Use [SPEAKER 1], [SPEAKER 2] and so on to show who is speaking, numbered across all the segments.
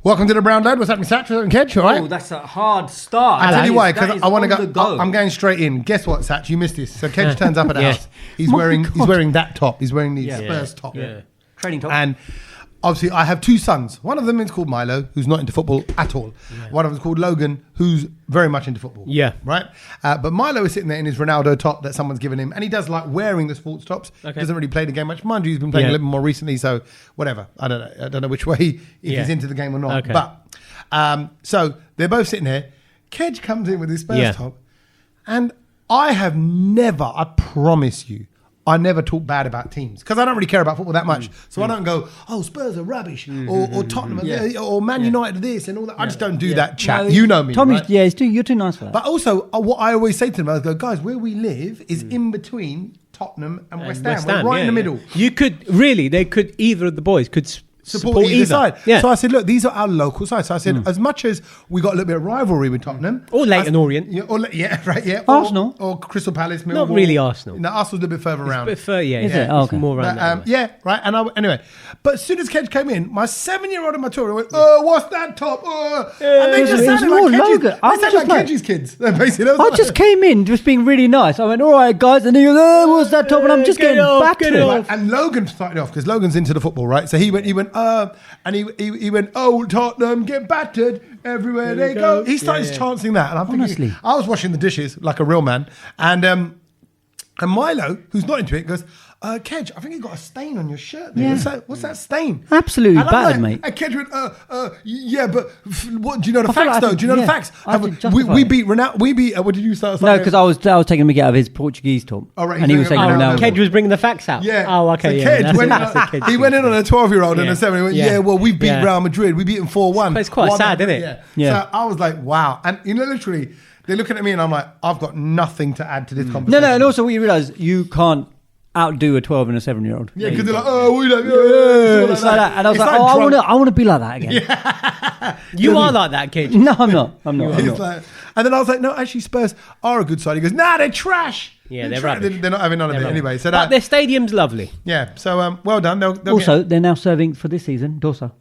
[SPEAKER 1] Welcome to the Brown Load. What's happening, Sach? What's happening, Kedge? All right.
[SPEAKER 2] Oh, that's a hard start.
[SPEAKER 1] I'll tell you why, because I want to
[SPEAKER 2] go.
[SPEAKER 1] go. I'm going straight in. Guess what, Sach? You missed this. So Kedge turns up at the house. He's wearing that top. He's wearing the Spurs top.
[SPEAKER 2] Yeah. Training top.
[SPEAKER 1] And obviously, I have two sons. One of them is called Milo, who's not into football at all. Yeah. One of them is called Logan, who's very much into football.
[SPEAKER 3] Yeah.
[SPEAKER 1] Right? But Milo is sitting there in his Ronaldo top that someone's given him. And he does like wearing the sports tops. Okay. Doesn't really play the game much. Mind you, he's been playing a little more recently. So whatever. I don't know which way, if he's into the game or not. Okay. But so they're both sitting there. Kedge comes in with his Spurs top. And I have never, I promise you, I never talk bad about teams because I don't really care about football that much. So I don't go, oh, Spurs are rubbish or Tottenham or Man United this and all that. I just don't do that chat. No, you know me.
[SPEAKER 4] Tommy's,
[SPEAKER 1] right?
[SPEAKER 4] You're too nice for that.
[SPEAKER 1] But also, what I always say to them, I go, guys, where we live is in between Tottenham and West Ham. We're right in the middle.
[SPEAKER 3] You could really, either of the boys could support either
[SPEAKER 1] side. Yeah. So I said, look, these are our local sides. So I said, as much as we got a little bit of rivalry with Tottenham.
[SPEAKER 3] Or Leyton Orient.
[SPEAKER 4] Arsenal.
[SPEAKER 1] Or Crystal Palace, Millwall.
[SPEAKER 3] Not really Arsenal.
[SPEAKER 1] No, Arsenal's a little bit further around.
[SPEAKER 3] A bit further,
[SPEAKER 4] Is it? Oh, okay.
[SPEAKER 3] More around that way.
[SPEAKER 1] Right. And anyway, but as soon as Kedge came in, my 7-year-old and my 2-year-old went, oh, what's that top? And they just sounded like Kedge's kids. Basically,
[SPEAKER 4] I just came in just being really nice. I went, all right, guys. And he goes, oh, what's that top? And I'm just getting back to it.
[SPEAKER 1] And Logan started off because Logan's into the football, right? So he went, and he went, oh, Tottenham get battered everywhere they go. He started chancing that, and I'm thinking, I was washing the dishes like a real man, and Milo, who's not into it, goes, Kedge, I think you got a stain on your shirt there. What's that stain?
[SPEAKER 4] Absolutely battered, mate.
[SPEAKER 1] And Kedge went, but what do you know the facts though? Do you know the facts? We beat Ronaldo. What did you start?
[SPEAKER 4] No, because I was taking Mickey out of his Portuguese talk.
[SPEAKER 1] Oh, right,
[SPEAKER 4] and he was taking Ronaldo.
[SPEAKER 3] Kedge was bringing the facts out.
[SPEAKER 1] Yeah.
[SPEAKER 3] Oh, okay.
[SPEAKER 1] So Kedge he went in on a 12-year-old and a 7. He went, we beat Real Madrid. We beat them 4-1.
[SPEAKER 3] It's quite sad, isn't it?
[SPEAKER 1] Yeah. So I was like, wow. And literally, they're looking at me and I'm like, I've got nothing to add to this conversation.
[SPEAKER 4] No, and also what you realise, you can't outdo a 12 and a 7-year-old.
[SPEAKER 1] Yeah, because they're like, oh, we like,
[SPEAKER 4] it's like that. And I was like, I want to be like that again.
[SPEAKER 1] Yeah.
[SPEAKER 3] You are like that, kid.
[SPEAKER 4] No, I'm not.
[SPEAKER 1] And then I was like, no, actually, Spurs are a good side. He goes, nah, they're trash.
[SPEAKER 3] Yeah, they're rubbish.
[SPEAKER 1] They're not having none of it anyway. So
[SPEAKER 3] but their stadium's lovely.
[SPEAKER 1] Yeah, so well done.
[SPEAKER 4] They're now serving for this season, Dosa.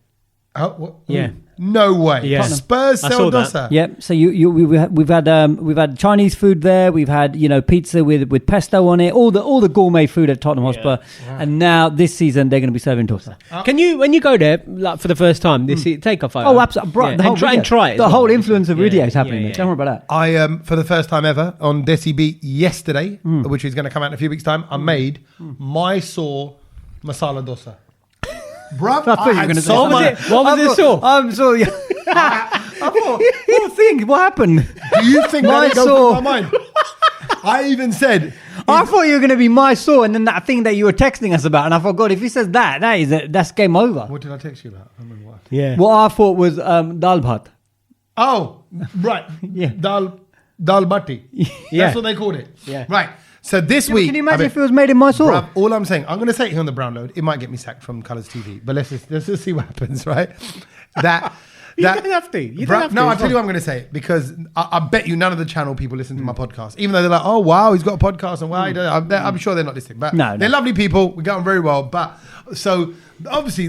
[SPEAKER 1] Oh, what?
[SPEAKER 3] Yeah.
[SPEAKER 1] No way.
[SPEAKER 3] Yeah.
[SPEAKER 1] Spurs sell dosa.
[SPEAKER 4] Yep. So we've had Chinese food there. We've had pizza with pesto on it. All the gourmet food at Tottenham Hotspur. Yeah. And now this season they're going to be serving dosa.
[SPEAKER 3] Can you, when you go there like for the first time, take a photo?
[SPEAKER 4] Oh, absolutely.
[SPEAKER 3] And try it.
[SPEAKER 4] The whole influence of video is happening. Don't worry about that.
[SPEAKER 1] I for the first time ever on Desi Beat yesterday, which is going to come out in a few weeks' time, I made Mysore masala dosa. Bruv,
[SPEAKER 4] I thought you were going to say
[SPEAKER 3] what was it sauce?
[SPEAKER 4] I'm sorry. What happened?
[SPEAKER 1] Do you think that goes through my mind? I even said...
[SPEAKER 4] I thought you were going to be Mysore and then that thing that you were texting us about, and I forgot, if he says that's game over.
[SPEAKER 1] What did I text you about? I don't remember what.
[SPEAKER 4] Yeah. What I thought was dal bhat.
[SPEAKER 1] Oh, right.
[SPEAKER 4] Yeah.
[SPEAKER 1] Dal bati. That's what they called it.
[SPEAKER 4] Yeah.
[SPEAKER 1] Right. So this week...
[SPEAKER 4] Can you imagine if it was made in Mysore?
[SPEAKER 1] Bruv, all I'm saying, I'm going to say it here on the Brown Load. It might get me sacked from Colours TV, but let's just see what happens, right?
[SPEAKER 3] You don't have to.
[SPEAKER 1] No, I'll tell you what I'm going to say, because I bet you none of the channel people listen to my podcast, even though they're like, oh, wow, he's got a podcast, and wow, I'm sure they're not listening. But they're lovely people. We get on very well. But so obviously,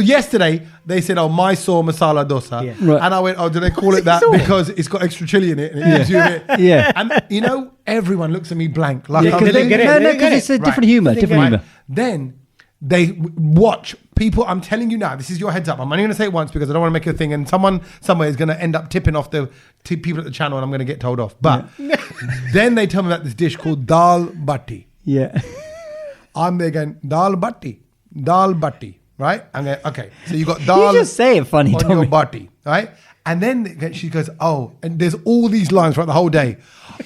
[SPEAKER 1] yesterday they said, oh, Mysore masala dosa. Yeah. Right. And I went, oh, do they call it that because it's got extra chili in it? And it gives you a bit.
[SPEAKER 4] Yeah.
[SPEAKER 1] And everyone looks at me blank. Like,
[SPEAKER 4] because it's a different humour.
[SPEAKER 1] Then they watch people. I'm telling you now, this is your heads up. I'm only going to say it once because I don't want to make it a thing, and someone somewhere is going to end up tipping off the people at the channel, and I'm going to get told off. But then they tell me about this dish called dal bati.
[SPEAKER 4] Yeah.
[SPEAKER 1] I'm there going, dal bati, right? I'm going, okay. So you got dal.
[SPEAKER 4] You just say it funny,
[SPEAKER 1] on your bati, right? And then she goes, oh, and there's all these lines throughout the whole day.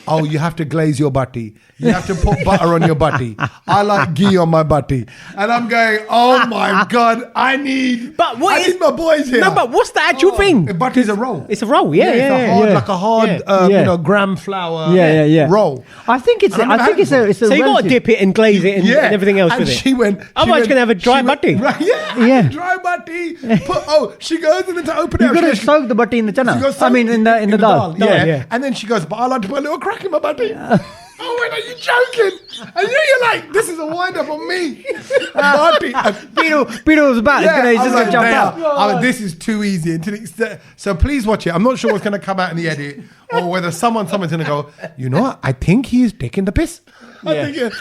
[SPEAKER 1] Oh, you have to glaze your bati. You have to put butter on your bati. I like ghee on my bati. And I'm going, oh my God, I need my boys here.
[SPEAKER 3] No, but what's the actual thing?
[SPEAKER 1] Bati's a roll.
[SPEAKER 3] It's a roll,
[SPEAKER 1] like a hard, gram flour roll.
[SPEAKER 4] I think it's a
[SPEAKER 3] so you got to dip it and glaze it and everything else with it.
[SPEAKER 1] She went,
[SPEAKER 3] otherwise you're going to have a dry bati.
[SPEAKER 1] Right, yeah. Dry bati. She goes in to open it.
[SPEAKER 4] You've got to soak the bati in the chana. I mean, in the dal.
[SPEAKER 1] Yeah. And then she goes, but I like to put a little crack in my bati. I went, are you joking? And you're like, this is a wind up on me.
[SPEAKER 4] Peter was about.
[SPEAKER 1] Yeah,
[SPEAKER 4] He's just going to jump out.
[SPEAKER 1] I was, this is too easy. And to the extent, so please watch it. I'm not sure what's going to come out in the edit or whether someone's going to go, you know what? I think he's taking the piss. I think,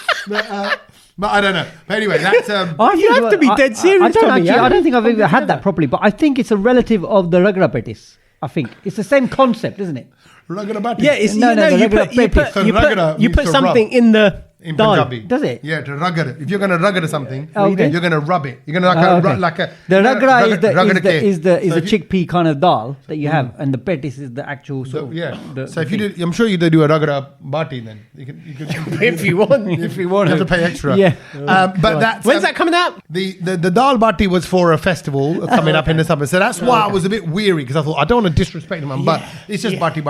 [SPEAKER 1] but I don't know. But anyway, that's...
[SPEAKER 3] you have to be dead serious, Tommy.
[SPEAKER 4] I don't think I've ever had that properly, but I think it's a relative of the ragara petis. I think it's the same concept, isn't it?
[SPEAKER 1] Ragara bati.
[SPEAKER 3] Yeah, it's, you put something in the
[SPEAKER 1] in
[SPEAKER 3] dal.
[SPEAKER 1] Punjabi.
[SPEAKER 4] Does it?
[SPEAKER 1] Yeah, to ragara. If you're going to ragara something,
[SPEAKER 4] Okay.
[SPEAKER 1] you're going to rub it. You're going to like a...
[SPEAKER 4] The ragara is the
[SPEAKER 1] So
[SPEAKER 4] chickpea kind of dal that you have, and the petis is the actual sort of...
[SPEAKER 1] Yeah. So if
[SPEAKER 4] thing.
[SPEAKER 1] you do, I'm sure you do a ragara bati then. You can
[SPEAKER 3] If you want.
[SPEAKER 1] if you want, you have to pay extra.
[SPEAKER 4] Yeah.
[SPEAKER 1] But that's...
[SPEAKER 3] When's that coming out?
[SPEAKER 1] The dal bati was for a festival coming up in the summer. So that's why I was a bit weary because I thought, I don't want to disrespect him, but it's just bati.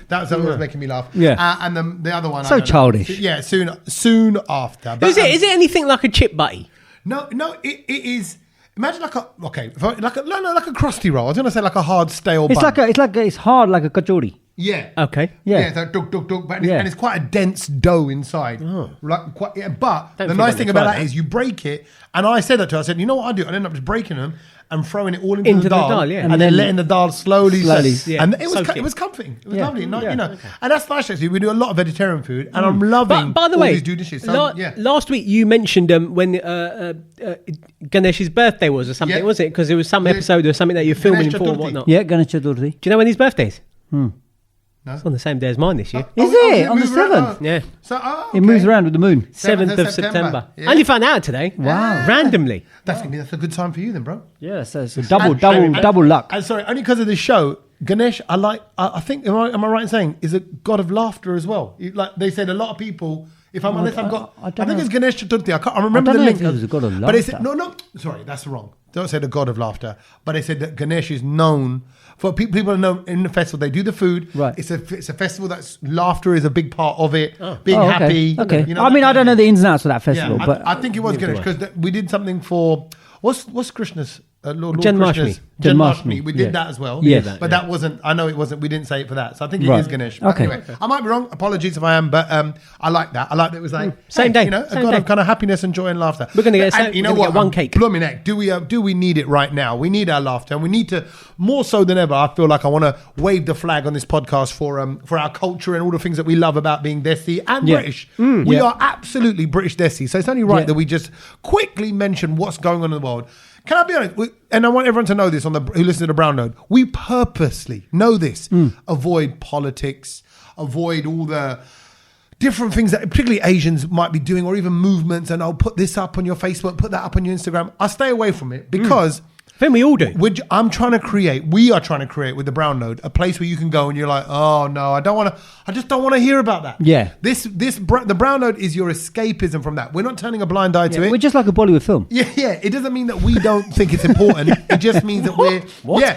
[SPEAKER 1] That's what was making me laugh.
[SPEAKER 4] Yeah.
[SPEAKER 1] And the other one...
[SPEAKER 4] So
[SPEAKER 1] I don't know.
[SPEAKER 4] childish.
[SPEAKER 1] Yeah, soon after. But,
[SPEAKER 3] Is it anything like a chip butty?
[SPEAKER 1] No, it is... Imagine like a like a crusty roll. I was going to say like a hard stale bun.
[SPEAKER 4] It's hard like a kachori.
[SPEAKER 1] Yeah.
[SPEAKER 3] Okay.
[SPEAKER 4] Yeah.
[SPEAKER 1] So duk, but
[SPEAKER 4] Yeah.
[SPEAKER 1] and it's quite a dense dough inside. Like quite, yeah, but
[SPEAKER 3] Don't
[SPEAKER 1] the
[SPEAKER 3] think
[SPEAKER 1] nice
[SPEAKER 3] I'm
[SPEAKER 1] thing
[SPEAKER 3] gonna
[SPEAKER 1] about
[SPEAKER 3] try
[SPEAKER 1] that
[SPEAKER 3] that.
[SPEAKER 1] is you break it, and I said that to her. I said, you know what I do? I end up just breaking them and throwing it all into
[SPEAKER 3] Into
[SPEAKER 1] the
[SPEAKER 3] the
[SPEAKER 1] dal,
[SPEAKER 3] dal, yeah.
[SPEAKER 1] and
[SPEAKER 4] And
[SPEAKER 1] then
[SPEAKER 4] then
[SPEAKER 1] letting the dal slowly,
[SPEAKER 3] yeah,
[SPEAKER 1] and it was
[SPEAKER 3] soak
[SPEAKER 1] it
[SPEAKER 3] it.
[SPEAKER 1] was comforting. It was
[SPEAKER 4] Yeah.
[SPEAKER 1] lovely,
[SPEAKER 4] Yeah.
[SPEAKER 1] you know. And that's nice actually. We do a lot of vegetarian food, and I'm loving
[SPEAKER 3] By the
[SPEAKER 1] all
[SPEAKER 3] way,
[SPEAKER 1] these new dishes. So,
[SPEAKER 3] last week you mentioned when Ganesh's birthday was or something,
[SPEAKER 1] Yeah.
[SPEAKER 3] wasn't it? Because it was some
[SPEAKER 1] Yeah.
[SPEAKER 3] episode or something that you're filming
[SPEAKER 1] Ganesh
[SPEAKER 3] for or
[SPEAKER 1] Chaturthi.
[SPEAKER 3] whatnot.
[SPEAKER 4] Yeah, Ganesh Chaturthi.
[SPEAKER 3] Do you know when his birthday is?
[SPEAKER 1] No?
[SPEAKER 3] It's on the same day as mine this year.
[SPEAKER 4] Is
[SPEAKER 1] Oh,
[SPEAKER 4] it?
[SPEAKER 1] you
[SPEAKER 4] On the
[SPEAKER 1] move around?
[SPEAKER 4] 7th?
[SPEAKER 3] Yeah.
[SPEAKER 1] So
[SPEAKER 4] It moves around with the moon.
[SPEAKER 3] 7th of September.
[SPEAKER 1] Yeah.
[SPEAKER 3] Only found out today.
[SPEAKER 4] Wow.
[SPEAKER 3] Randomly.
[SPEAKER 1] That's a good time for you then, bro.
[SPEAKER 4] Yeah, so it's a double luck.
[SPEAKER 1] And sorry, only because of this show, Ganesh, I think, am I right in saying, is a god of laughter as well? Like they said, a lot of people, if I'm honest, I think it's Ganesh Chaturthi. I remember
[SPEAKER 4] I don't
[SPEAKER 1] the
[SPEAKER 4] know
[SPEAKER 1] link.
[SPEAKER 4] if it was a god of
[SPEAKER 1] But they said,
[SPEAKER 4] laughter.
[SPEAKER 1] no, sorry, that's wrong. Don't say the god of laughter. But they said that Ganesh is known for people are known in the festival. They do the food.
[SPEAKER 4] Right.
[SPEAKER 1] It's a festival that's laughter is a big part of it. Being
[SPEAKER 4] Oh, okay.
[SPEAKER 1] happy.
[SPEAKER 4] Okay.
[SPEAKER 1] You know,
[SPEAKER 4] I mean, I don't know
[SPEAKER 1] the
[SPEAKER 4] the ins and outs of that festival,
[SPEAKER 1] yeah,
[SPEAKER 4] but
[SPEAKER 1] I think it was Ganesh because we did something for what's Krishna's Lord
[SPEAKER 3] Janmashtami.
[SPEAKER 1] Krishna's
[SPEAKER 4] Janmashtami,
[SPEAKER 1] We did
[SPEAKER 4] yeah.
[SPEAKER 1] that as well.
[SPEAKER 4] Yes.
[SPEAKER 1] But that wasn't. I know it wasn't. We didn't say it for that. So I think it
[SPEAKER 4] Right.
[SPEAKER 1] is Ganesh. But
[SPEAKER 4] Okay.
[SPEAKER 1] anyway, I might be wrong. Apologies if I am. But I like that. I like that it was like
[SPEAKER 3] Same day.
[SPEAKER 1] You know, a
[SPEAKER 3] Same
[SPEAKER 1] god
[SPEAKER 3] day.
[SPEAKER 1] of kind of happiness and joy and laughter.
[SPEAKER 3] We're gonna get
[SPEAKER 1] And you know
[SPEAKER 3] we're gonna
[SPEAKER 1] what?
[SPEAKER 3] get one cake.
[SPEAKER 1] Blooming heck. Do we need it right now? We need our laughter, and we need to more so than ever. I feel like I want to wave the flag on this podcast for our culture and all the things that we love about being Desi and
[SPEAKER 4] Yeah.
[SPEAKER 1] British. We
[SPEAKER 4] Yeah.
[SPEAKER 1] are absolutely British Desi. So it's only right
[SPEAKER 4] Yeah.
[SPEAKER 1] that we just quickly mention what's going on in the world. Can I be honest? And I want everyone to know this who listens to the Brown Note. We purposely know this. Avoid politics. Avoid all the different things that particularly Asians might be doing, or even movements. And I'll put this up on your Facebook, put that up on your Instagram. I stay away from it because.
[SPEAKER 3] I think we all do.
[SPEAKER 1] We are trying to create with the Brown Note a place where you can go and you're like, oh no, I just don't want to hear about that.
[SPEAKER 4] Yeah.
[SPEAKER 1] The Brown Note is your escapism from that. We're not turning a blind eye to it.
[SPEAKER 4] we're just like a Bollywood film.
[SPEAKER 1] Yeah. It doesn't mean that we don't think it's important. It just means that we're
[SPEAKER 3] What?
[SPEAKER 1] Yeah.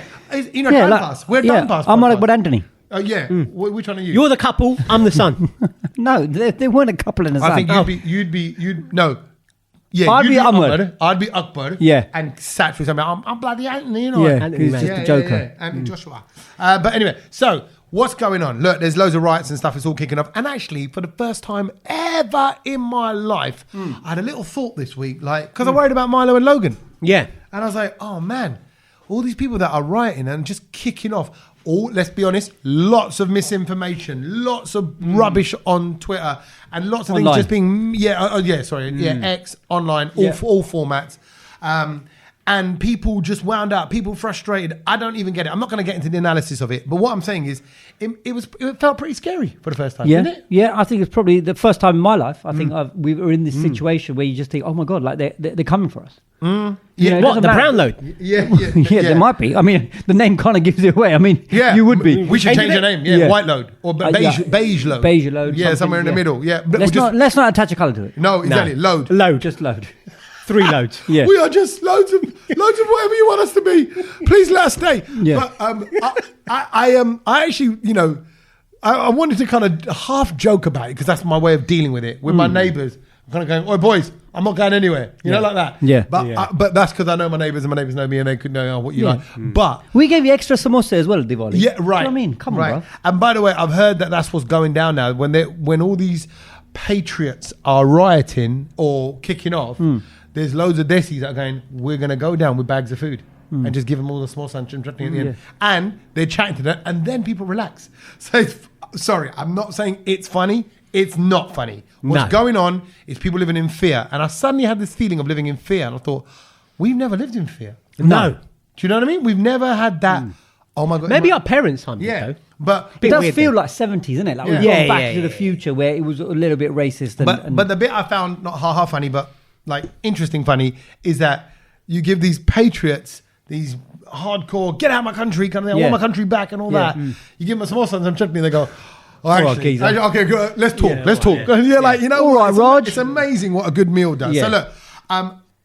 [SPEAKER 1] You know, time pass. We're time pass.
[SPEAKER 4] I'm
[SPEAKER 1] podcast.
[SPEAKER 4] like Anthony.
[SPEAKER 1] Oh yeah. Which one are you?
[SPEAKER 3] You're the couple, I'm the son.
[SPEAKER 4] No, they weren't a couple in a
[SPEAKER 1] I
[SPEAKER 4] son.
[SPEAKER 1] think you'd no. Yeah,
[SPEAKER 4] I'd
[SPEAKER 1] you'd
[SPEAKER 4] be Ahmed.
[SPEAKER 1] I'd be Akbar.
[SPEAKER 4] Yeah.
[SPEAKER 1] And Sach was something. I'm bloody Anthony, you know.
[SPEAKER 4] Yeah,
[SPEAKER 3] Anthony,
[SPEAKER 4] he's
[SPEAKER 3] man.
[SPEAKER 4] just a joker.
[SPEAKER 1] And Joshua. But anyway, so what's going on? Look, there's loads of riots and stuff. It's all kicking off. And actually, for the first time ever in my life, I had a little thought this week, because I worried about Milo and Logan.
[SPEAKER 3] Yeah.
[SPEAKER 1] And I was like, oh man, all these people that are rioting and just kicking off. Let's be honest, lots of misinformation, lots of rubbish on Twitter, and lots of
[SPEAKER 4] Online.
[SPEAKER 1] things just being, X, online, all formats. And people just wound up, people frustrated. I don't even get it. I'm not going to get into the analysis of it. But what I'm saying is, it felt pretty scary for the first time, didn't it?
[SPEAKER 4] Yeah, I think it's probably the first time in my life. I think we were in this situation where you just think, oh my God, like they're coming for us. You
[SPEAKER 1] Yeah.
[SPEAKER 4] know, it
[SPEAKER 3] What,
[SPEAKER 4] doesn't
[SPEAKER 3] the
[SPEAKER 4] matter.
[SPEAKER 3] Brown Load?
[SPEAKER 4] Yeah, there might be. I mean, the name kind of gives it away. I mean, you would be.
[SPEAKER 1] We should change the name. Yeah,
[SPEAKER 4] Yeah.
[SPEAKER 1] White Load or beige,
[SPEAKER 4] yeah.
[SPEAKER 1] beige load.
[SPEAKER 4] Beige load,
[SPEAKER 1] Yeah,
[SPEAKER 4] something,
[SPEAKER 1] somewhere in the
[SPEAKER 4] yeah.
[SPEAKER 1] middle. Yeah, but
[SPEAKER 4] Let's not attach a colour to it.
[SPEAKER 1] no, exactly. Load.
[SPEAKER 3] Load.
[SPEAKER 4] Just load.
[SPEAKER 3] 3 loads.
[SPEAKER 4] Yeah.
[SPEAKER 1] We are just loads of whatever you want us to be. Please let us stay.
[SPEAKER 4] Yeah.
[SPEAKER 1] But I actually, I wanted to kind of half joke about it because that's my way of dealing with it with my neighbours. I'm kind of going, "Oi, boys, I'm not going anywhere. You know, like that.
[SPEAKER 4] Yeah.
[SPEAKER 1] But that's because I know my neighbours and my neighbours know me and they could know what you like. But
[SPEAKER 4] we gave you extra samosa as well at Diwali.
[SPEAKER 1] yeah, right.
[SPEAKER 4] Do you know what I mean? Come on, bro.
[SPEAKER 1] And by the way, I've heard that that's what's going down now. When all these patriots are rioting or kicking off, there's loads of desis that are going, we're going to go down with bags of food and just give them all the small samosa and chutney at the end. And they're chatting to them and then people relax. So, sorry, I'm not saying it's funny. It's not funny. What's going on is people living in fear. And I suddenly had this feeling of living in fear. And I thought, we've never lived in fear.
[SPEAKER 3] No.
[SPEAKER 1] Do you know what I mean? We've never had that. Oh my God.
[SPEAKER 3] Maybe our parents' time.
[SPEAKER 1] Yeah.
[SPEAKER 3] Though.
[SPEAKER 1] But
[SPEAKER 4] It does
[SPEAKER 3] weird
[SPEAKER 4] feel
[SPEAKER 3] then.
[SPEAKER 4] like 70s, isn't it? Like we've
[SPEAKER 1] Yeah.
[SPEAKER 4] gone back to the future where it was a little bit racist.
[SPEAKER 1] But the bit I found not ha funny, but like interesting funny, is that you give these patriots these hardcore get out of my country kind of thing, I want my country back and all that. You give them some more some chutney, they go, oh, actually, okay, good, let's talk, let's talk. Yeah, like, you know,
[SPEAKER 4] all right, Raj.
[SPEAKER 1] It's amazing what a good meal does.
[SPEAKER 4] Yeah.
[SPEAKER 1] So look,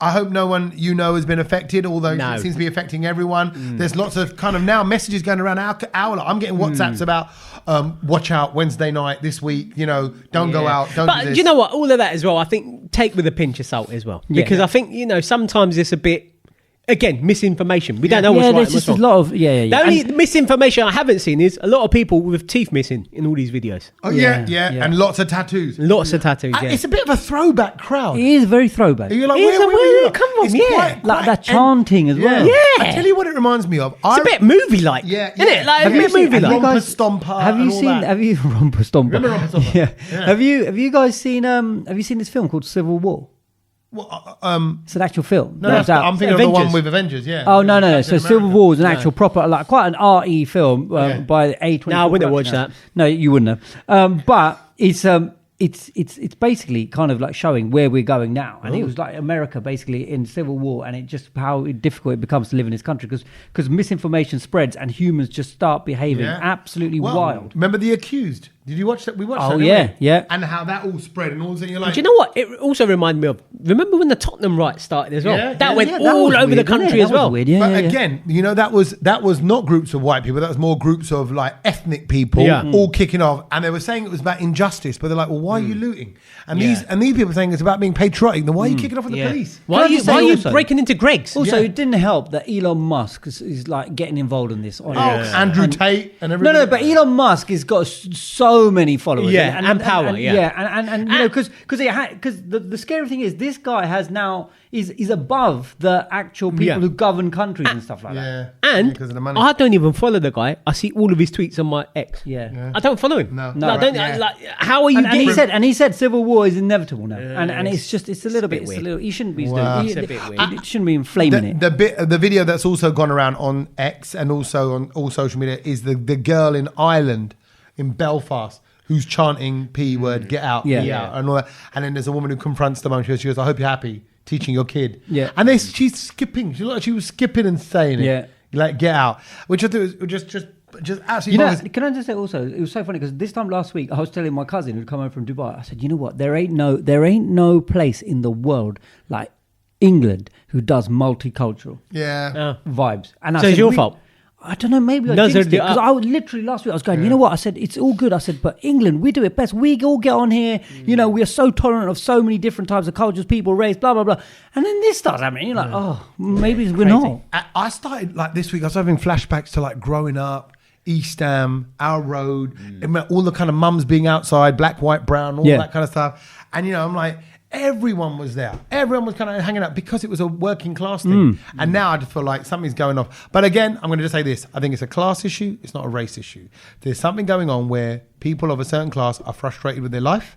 [SPEAKER 1] I hope no one has been affected, although it seems to be affecting everyone. There's lots of kind of now messages going around our I'm getting WhatsApps about watch out Wednesday night this week, you know, don't go out, don't do
[SPEAKER 3] But
[SPEAKER 1] this.
[SPEAKER 3] you know what? All of that as well, I think take with a pinch of salt as well. Because I think, you know, sometimes it's a bit, again, misinformation. We don't know what's right and
[SPEAKER 4] there's
[SPEAKER 3] what's
[SPEAKER 4] just a
[SPEAKER 3] wrong.
[SPEAKER 4] lot of
[SPEAKER 3] The only misinformation I haven't seen is a lot of people with teeth missing in all these videos.
[SPEAKER 1] Oh yeah, and lots of tattoos.
[SPEAKER 3] Lots of tattoos, yeah.
[SPEAKER 1] It's a bit of a throwback crowd.
[SPEAKER 4] It is very throwback.
[SPEAKER 1] You're like,
[SPEAKER 3] It is
[SPEAKER 1] where
[SPEAKER 3] a
[SPEAKER 1] were
[SPEAKER 3] weird-
[SPEAKER 1] you?
[SPEAKER 3] come on,
[SPEAKER 1] It's
[SPEAKER 3] yeah.
[SPEAKER 4] Like that chanting as well.
[SPEAKER 3] Yeah.
[SPEAKER 1] I tell you what it reminds me of.
[SPEAKER 3] It's a bit movie-like,
[SPEAKER 1] Yeah,
[SPEAKER 3] isn't it? Like,
[SPEAKER 1] Have
[SPEAKER 3] a
[SPEAKER 1] you
[SPEAKER 3] bit
[SPEAKER 1] seen
[SPEAKER 3] movie-like.
[SPEAKER 1] Romper Stomper
[SPEAKER 4] Have you
[SPEAKER 1] and all
[SPEAKER 4] seen?
[SPEAKER 1] that?
[SPEAKER 4] Have you Romper Stomper?
[SPEAKER 1] Remember Romper Stomper?
[SPEAKER 4] Yeah.
[SPEAKER 1] Yeah.
[SPEAKER 4] Have you guys seen? Have you seen this film called Civil War?
[SPEAKER 1] Well,
[SPEAKER 4] It's an actual film.
[SPEAKER 1] no,
[SPEAKER 4] that was out.
[SPEAKER 1] I'm thinking of the
[SPEAKER 3] Avengers.
[SPEAKER 1] one with Avengers, yeah.
[SPEAKER 4] Oh no. So
[SPEAKER 1] Captain
[SPEAKER 4] Civil
[SPEAKER 1] America.
[SPEAKER 4] War is an actual proper, like quite an RE film by A24.
[SPEAKER 3] No, I wouldn't have watched
[SPEAKER 4] production.
[SPEAKER 3] that.
[SPEAKER 4] No, you wouldn't have. But it's basically kind of like showing where we're going now, and it was like America basically in Civil War, and it just how difficult it becomes to live in this country because misinformation spreads and humans just start behaving absolutely
[SPEAKER 1] Well,
[SPEAKER 4] wild.
[SPEAKER 1] Remember The Accused? Did you watch that? We watched
[SPEAKER 4] Oh,
[SPEAKER 1] that.
[SPEAKER 4] yeah,
[SPEAKER 1] didn't we?
[SPEAKER 4] yeah.
[SPEAKER 1] And how that all spread, and all of a sudden you're like,
[SPEAKER 3] Do you know what? It also reminded me of, remember when the Tottenham riots started as well?
[SPEAKER 1] Yeah,
[SPEAKER 3] that
[SPEAKER 1] yeah,
[SPEAKER 3] went
[SPEAKER 1] yeah,
[SPEAKER 4] That
[SPEAKER 3] all
[SPEAKER 4] was
[SPEAKER 3] over
[SPEAKER 4] weird,
[SPEAKER 3] the country
[SPEAKER 4] wasn't it?
[SPEAKER 3] as
[SPEAKER 4] That was
[SPEAKER 3] well.
[SPEAKER 4] weird, yeah,
[SPEAKER 1] but
[SPEAKER 4] yeah.
[SPEAKER 1] again, you know, that was not groups of white people. That was more groups of like ethnic people all kicking off, and they were saying it was about injustice. But they're like, well, why are you looting? And these people are saying it's about being patriotic. Then why are you kicking off with the police?
[SPEAKER 3] Why are you,
[SPEAKER 4] say
[SPEAKER 3] why are you
[SPEAKER 4] also-
[SPEAKER 3] breaking into Greg's?
[SPEAKER 4] Also, it didn't help that Elon Musk is like getting involved in this.
[SPEAKER 1] Andrew Tate and everybody.
[SPEAKER 4] No, but Elon Musk has got so many followers.
[SPEAKER 3] Yeah, and power,
[SPEAKER 4] and you know, because the scary thing is this guy has now is above the actual people who govern countries and stuff like that.
[SPEAKER 3] And
[SPEAKER 1] because of the money.
[SPEAKER 3] I don't even follow the guy. I see all of his tweets on my ex.
[SPEAKER 4] Yeah.
[SPEAKER 3] I don't follow him.
[SPEAKER 1] No.
[SPEAKER 3] I don't.
[SPEAKER 1] Yeah.
[SPEAKER 3] Like, how are you
[SPEAKER 4] And
[SPEAKER 3] getting?
[SPEAKER 4] he said civil war is inevitable now, and it's a little bit
[SPEAKER 3] weird.
[SPEAKER 4] he shouldn't be
[SPEAKER 1] Wow.
[SPEAKER 4] doing
[SPEAKER 3] It's a bit weird.
[SPEAKER 4] he shouldn't be inflaming it.
[SPEAKER 1] The video that's also gone around on X and also on all social media is the girl in Ireland, in Belfast, who's chanting P word, get out,
[SPEAKER 4] Yeah.
[SPEAKER 1] get out, and all that. And then there's a woman who confronts the mum. She goes, I hope you're happy teaching your kid.
[SPEAKER 4] Yeah.
[SPEAKER 1] And she's skipping. She looked like she was skipping and saying it.
[SPEAKER 4] Yeah.
[SPEAKER 1] Like, get out. Which I thought was just absolutely
[SPEAKER 4] You know,
[SPEAKER 1] bonkers.
[SPEAKER 4] can I just say also, it was so funny because this time last week I was telling my cousin who'd come home from Dubai. I said, you know what? There ain't no place in the world like England who does multicultural
[SPEAKER 1] Yeah.
[SPEAKER 4] vibes. And I
[SPEAKER 3] So
[SPEAKER 4] said,
[SPEAKER 3] it's your fault?
[SPEAKER 4] I don't know. Maybe I
[SPEAKER 3] No,
[SPEAKER 4] jinxed it
[SPEAKER 3] so-
[SPEAKER 4] because I was literally last week I was going. You know what? I said it's all good. I said, but England, we do it best. We all get on here. You know, we are so tolerant of so many different types of cultures, people, race, blah blah blah. And then this starts happening. You're like, oh, maybe we're not.
[SPEAKER 1] I started like this week. I was having flashbacks to like growing up, East Ham, our road, and all the kind of mums being outside, black, white, brown, all that kind of stuff. And you know, I'm like, everyone was there. Everyone was kind of hanging out because it was a working class thing. And now I just feel like something's going off. But again, I'm going to just say this: I think it's a class issue. It's not a race issue. There's something going on where people of a certain class are frustrated with their life.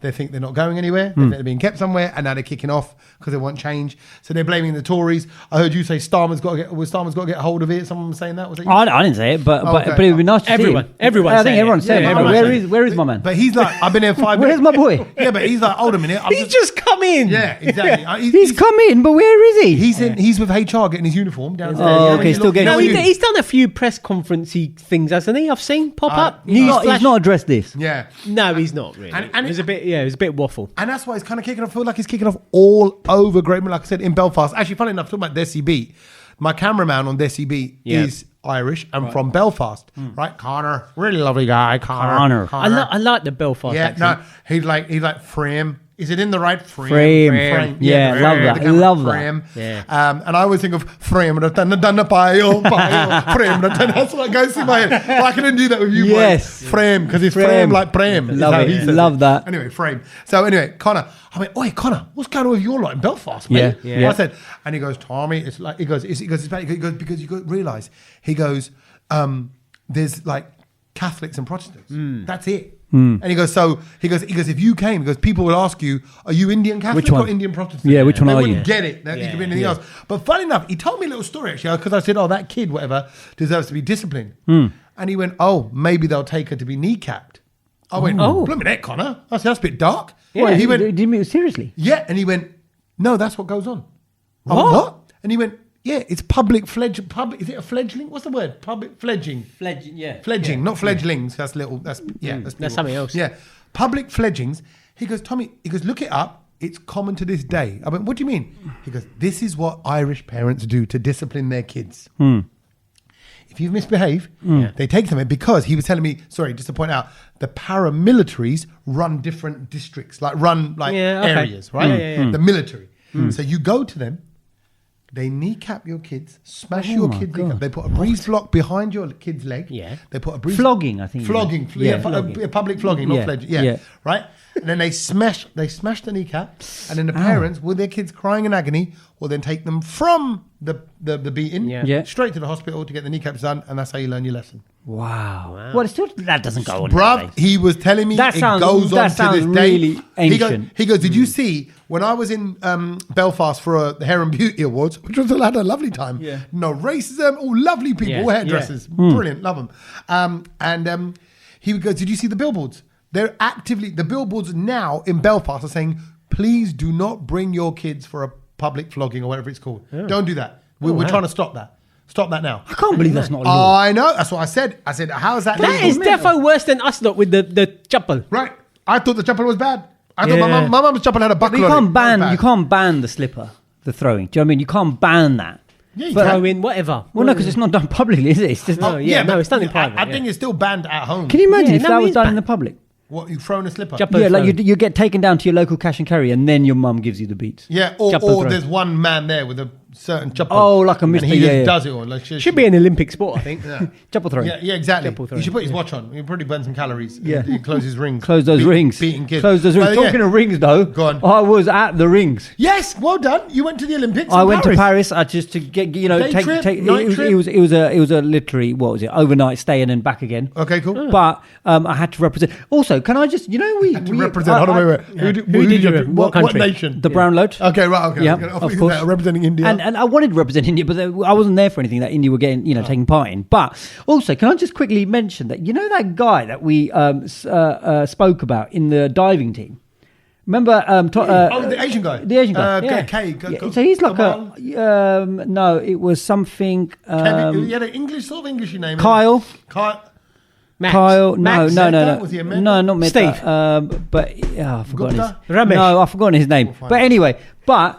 [SPEAKER 1] They think they're not going anywhere. They think they're being kept somewhere, and now they're kicking off because they want change. So they're blaming the Tories. I heard you say Starmer's got to get a hold of it. Someone was saying that. Was it you?
[SPEAKER 4] I didn't say it, but
[SPEAKER 1] okay.
[SPEAKER 4] but it would be nice to
[SPEAKER 3] Everyone-
[SPEAKER 4] see him.
[SPEAKER 3] everyone's
[SPEAKER 4] I think
[SPEAKER 3] saying it.
[SPEAKER 4] everyone's saying
[SPEAKER 3] Yeah,
[SPEAKER 4] it.
[SPEAKER 3] everyone's
[SPEAKER 4] Where is my man?
[SPEAKER 1] But he's like, I've been here 5 minutes.
[SPEAKER 4] Where's my boy?
[SPEAKER 1] Yeah, but he's like, hold a minute.
[SPEAKER 3] He's just come in.
[SPEAKER 1] Yeah, exactly.
[SPEAKER 4] He's come in, but where is he?
[SPEAKER 1] He's with HR getting his uniform downstairs.
[SPEAKER 4] Oh, okay, still getting
[SPEAKER 3] No,
[SPEAKER 4] his
[SPEAKER 3] he's done a few press conferencey things, hasn't he? I've seen pop up.
[SPEAKER 4] He's not addressed this.
[SPEAKER 1] Yeah.
[SPEAKER 3] No, he's not really.
[SPEAKER 1] And
[SPEAKER 3] it was a bit. Yeah, it was a bit waffle.
[SPEAKER 1] And that's why it's kind of kicking off. I feel like it's kicking off all over Great Britain. Like I said, in Belfast. Actually, funny enough, talking about Desi Beat, my cameraman on Desi Beat is Irish and from Belfast. Right? Connor. Really lovely guy. Connor.
[SPEAKER 3] I like the Belfast accent.
[SPEAKER 1] No, he's like frame. Is it in the right frame?
[SPEAKER 4] Frame. Yeah, love that. Love
[SPEAKER 1] frame.
[SPEAKER 3] Yeah.
[SPEAKER 1] And I always think of frame. That's what goes through my head. But I couldn't do that with you
[SPEAKER 4] Yes.
[SPEAKER 1] boys. Frame, because it's frame like prem.
[SPEAKER 4] Love it. Love that.
[SPEAKER 1] Anyway, frame. So anyway, Connor, I went, oi, Connor, what's going on with your lot in Belfast, mate?
[SPEAKER 3] Yeah.
[SPEAKER 1] I said, and he goes, Tommy, it's like, he goes, it's bad. He goes, because you got to realise, he goes, there's like Catholics and Protestants. That's it. And he goes, if you came, he goes, people will ask you, are you Indian Catholic or Indian Protestant?
[SPEAKER 4] Yeah, which one
[SPEAKER 1] they
[SPEAKER 4] are
[SPEAKER 1] wouldn't
[SPEAKER 4] you?
[SPEAKER 1] get it. That you could be anything else. But funny enough, he told me a little story actually, because I said, oh, that kid, whatever, deserves to be disciplined. And he went, oh, maybe they'll take her to be kneecapped. I went, oh, blooming heck, Connor. I said, that's a bit dark.
[SPEAKER 4] Yeah.
[SPEAKER 1] He went,
[SPEAKER 4] did you mean seriously?
[SPEAKER 1] yeah. And he went, no, that's what goes on. I went, what? And he went, yeah, it's public is it a fledgling? What's the word? Public fledging. Fledging, not fledglings. That's little. That's
[SPEAKER 3] That's something else.
[SPEAKER 1] Yeah, public fledglings. He goes, Tommy. He goes, look it up. It's common to this day. I went, what do you mean? He goes, this is what Irish parents do to discipline their kids. If you misbehave, they take them in, because he was telling me, sorry, just to point out, the paramilitaries run different districts, areas, right? The military. So you go to them. They kneecap your kids, smash your kids' kneecap. They put a breeze block behind your kid's leg.
[SPEAKER 3] Yeah.
[SPEAKER 1] They put a breeze
[SPEAKER 4] Flogging, I think.
[SPEAKER 1] Flogging.
[SPEAKER 4] Flogging.
[SPEAKER 1] A public flogging, not fledging. Yeah. Right? And then they smash the kneecap, and then the parents, with their kids crying in agony, will then take them from the beating straight to the hospital to get the kneecaps done, and that's how you learn your lesson.
[SPEAKER 4] Wow. Well, that doesn't go on.
[SPEAKER 1] Bruv, he was telling me
[SPEAKER 4] that
[SPEAKER 1] it
[SPEAKER 4] sounds,
[SPEAKER 1] goes on to this day.
[SPEAKER 4] Really ancient.
[SPEAKER 1] He goes, did you see when I was in Belfast for the Hair and Beauty Awards, which was had a lovely time. Yeah. No racism, all lovely people, all hairdressers, brilliant, love them. He goes, did you see the billboards? They're actively, the billboards now in Belfast are saying, please do not bring your kids for a public flogging or whatever it's called. Don't do that. We're trying to stop that. Stop that now.
[SPEAKER 4] I can't believe that's not law.
[SPEAKER 1] I know. That's what I said. I said, how is that legal?
[SPEAKER 3] That is defo worse than us lot with the chapel.
[SPEAKER 1] Right. I thought the chapel was bad. I thought my mum's chapel had a buckle
[SPEAKER 4] But
[SPEAKER 1] on
[SPEAKER 4] you can't ban the slipper, the throwing. Do you know what I mean? You can't ban that.
[SPEAKER 1] Yeah, you
[SPEAKER 3] But
[SPEAKER 1] can.
[SPEAKER 3] I mean, whatever.
[SPEAKER 4] Well, no, because it's not done publicly, is it? It's just
[SPEAKER 3] it's done in private.
[SPEAKER 1] I think it's still banned at home.
[SPEAKER 4] Can you imagine if
[SPEAKER 3] no,
[SPEAKER 4] that
[SPEAKER 3] it
[SPEAKER 4] was
[SPEAKER 3] is
[SPEAKER 4] done
[SPEAKER 3] bad.
[SPEAKER 4] in the public?
[SPEAKER 1] What, you throwing a slipper?
[SPEAKER 3] Chapel
[SPEAKER 4] Yeah, like
[SPEAKER 3] throwing.
[SPEAKER 4] you get taken down to your local cash and carry, and then your mum gives you the beats.
[SPEAKER 1] Yeah,
[SPEAKER 3] Chapel
[SPEAKER 1] or
[SPEAKER 3] throw.
[SPEAKER 1] there's one man there with a certain chapel.
[SPEAKER 4] Oh, like a
[SPEAKER 1] and
[SPEAKER 4] Mr.
[SPEAKER 1] he
[SPEAKER 4] Yeah,
[SPEAKER 1] just does it all. Like,
[SPEAKER 3] Should be an Olympic sport, I think.
[SPEAKER 4] Chapel throwing.
[SPEAKER 1] Yeah, exactly.
[SPEAKER 3] Chapel throwing,
[SPEAKER 1] He should put his watch on. He'll probably burn some calories.
[SPEAKER 4] Yeah.
[SPEAKER 1] He close his rings.
[SPEAKER 4] Close those rings.
[SPEAKER 1] Beating kids.
[SPEAKER 4] Close those rings.
[SPEAKER 1] But, yeah.
[SPEAKER 4] Talking of rings, though.
[SPEAKER 1] Go on.
[SPEAKER 4] I was at the rings.
[SPEAKER 1] Yes, well done. You went to the Olympics.
[SPEAKER 4] I went to Paris just to get
[SPEAKER 1] Day
[SPEAKER 4] take
[SPEAKER 1] trip,
[SPEAKER 4] take.
[SPEAKER 1] night trip?
[SPEAKER 4] It was a literally what was it, overnight stay and then back again.
[SPEAKER 1] Okay, cool.
[SPEAKER 4] But I had to represent. Also, can I just we
[SPEAKER 1] represent. Hold on, wait.
[SPEAKER 3] Who did you represent? What country?
[SPEAKER 1] What nation?
[SPEAKER 4] the Brown Load.
[SPEAKER 1] Okay, right. Okay.
[SPEAKER 4] Yeah,
[SPEAKER 1] I thought
[SPEAKER 4] of
[SPEAKER 1] you
[SPEAKER 4] course.
[SPEAKER 1] were representing India.
[SPEAKER 4] And I wanted to represent India, but I wasn't there for anything that India were getting, taking part in. But also, can I just quickly mention that that guy that we spoke about in the diving team? Remember?
[SPEAKER 1] the Asian guy.
[SPEAKER 4] The Asian guy. So he's like no, it was something.
[SPEAKER 1] He had an English, sort of Englishy name.
[SPEAKER 4] Kyle.
[SPEAKER 3] Max.
[SPEAKER 4] Kyle,
[SPEAKER 1] Max
[SPEAKER 4] no.
[SPEAKER 1] Was he a Mehta?
[SPEAKER 4] No, not Mehta.
[SPEAKER 3] Steve.
[SPEAKER 4] But I've forgotten his.
[SPEAKER 3] Gupta? Ramesh.
[SPEAKER 4] No, I've forgotten his name. But anyway,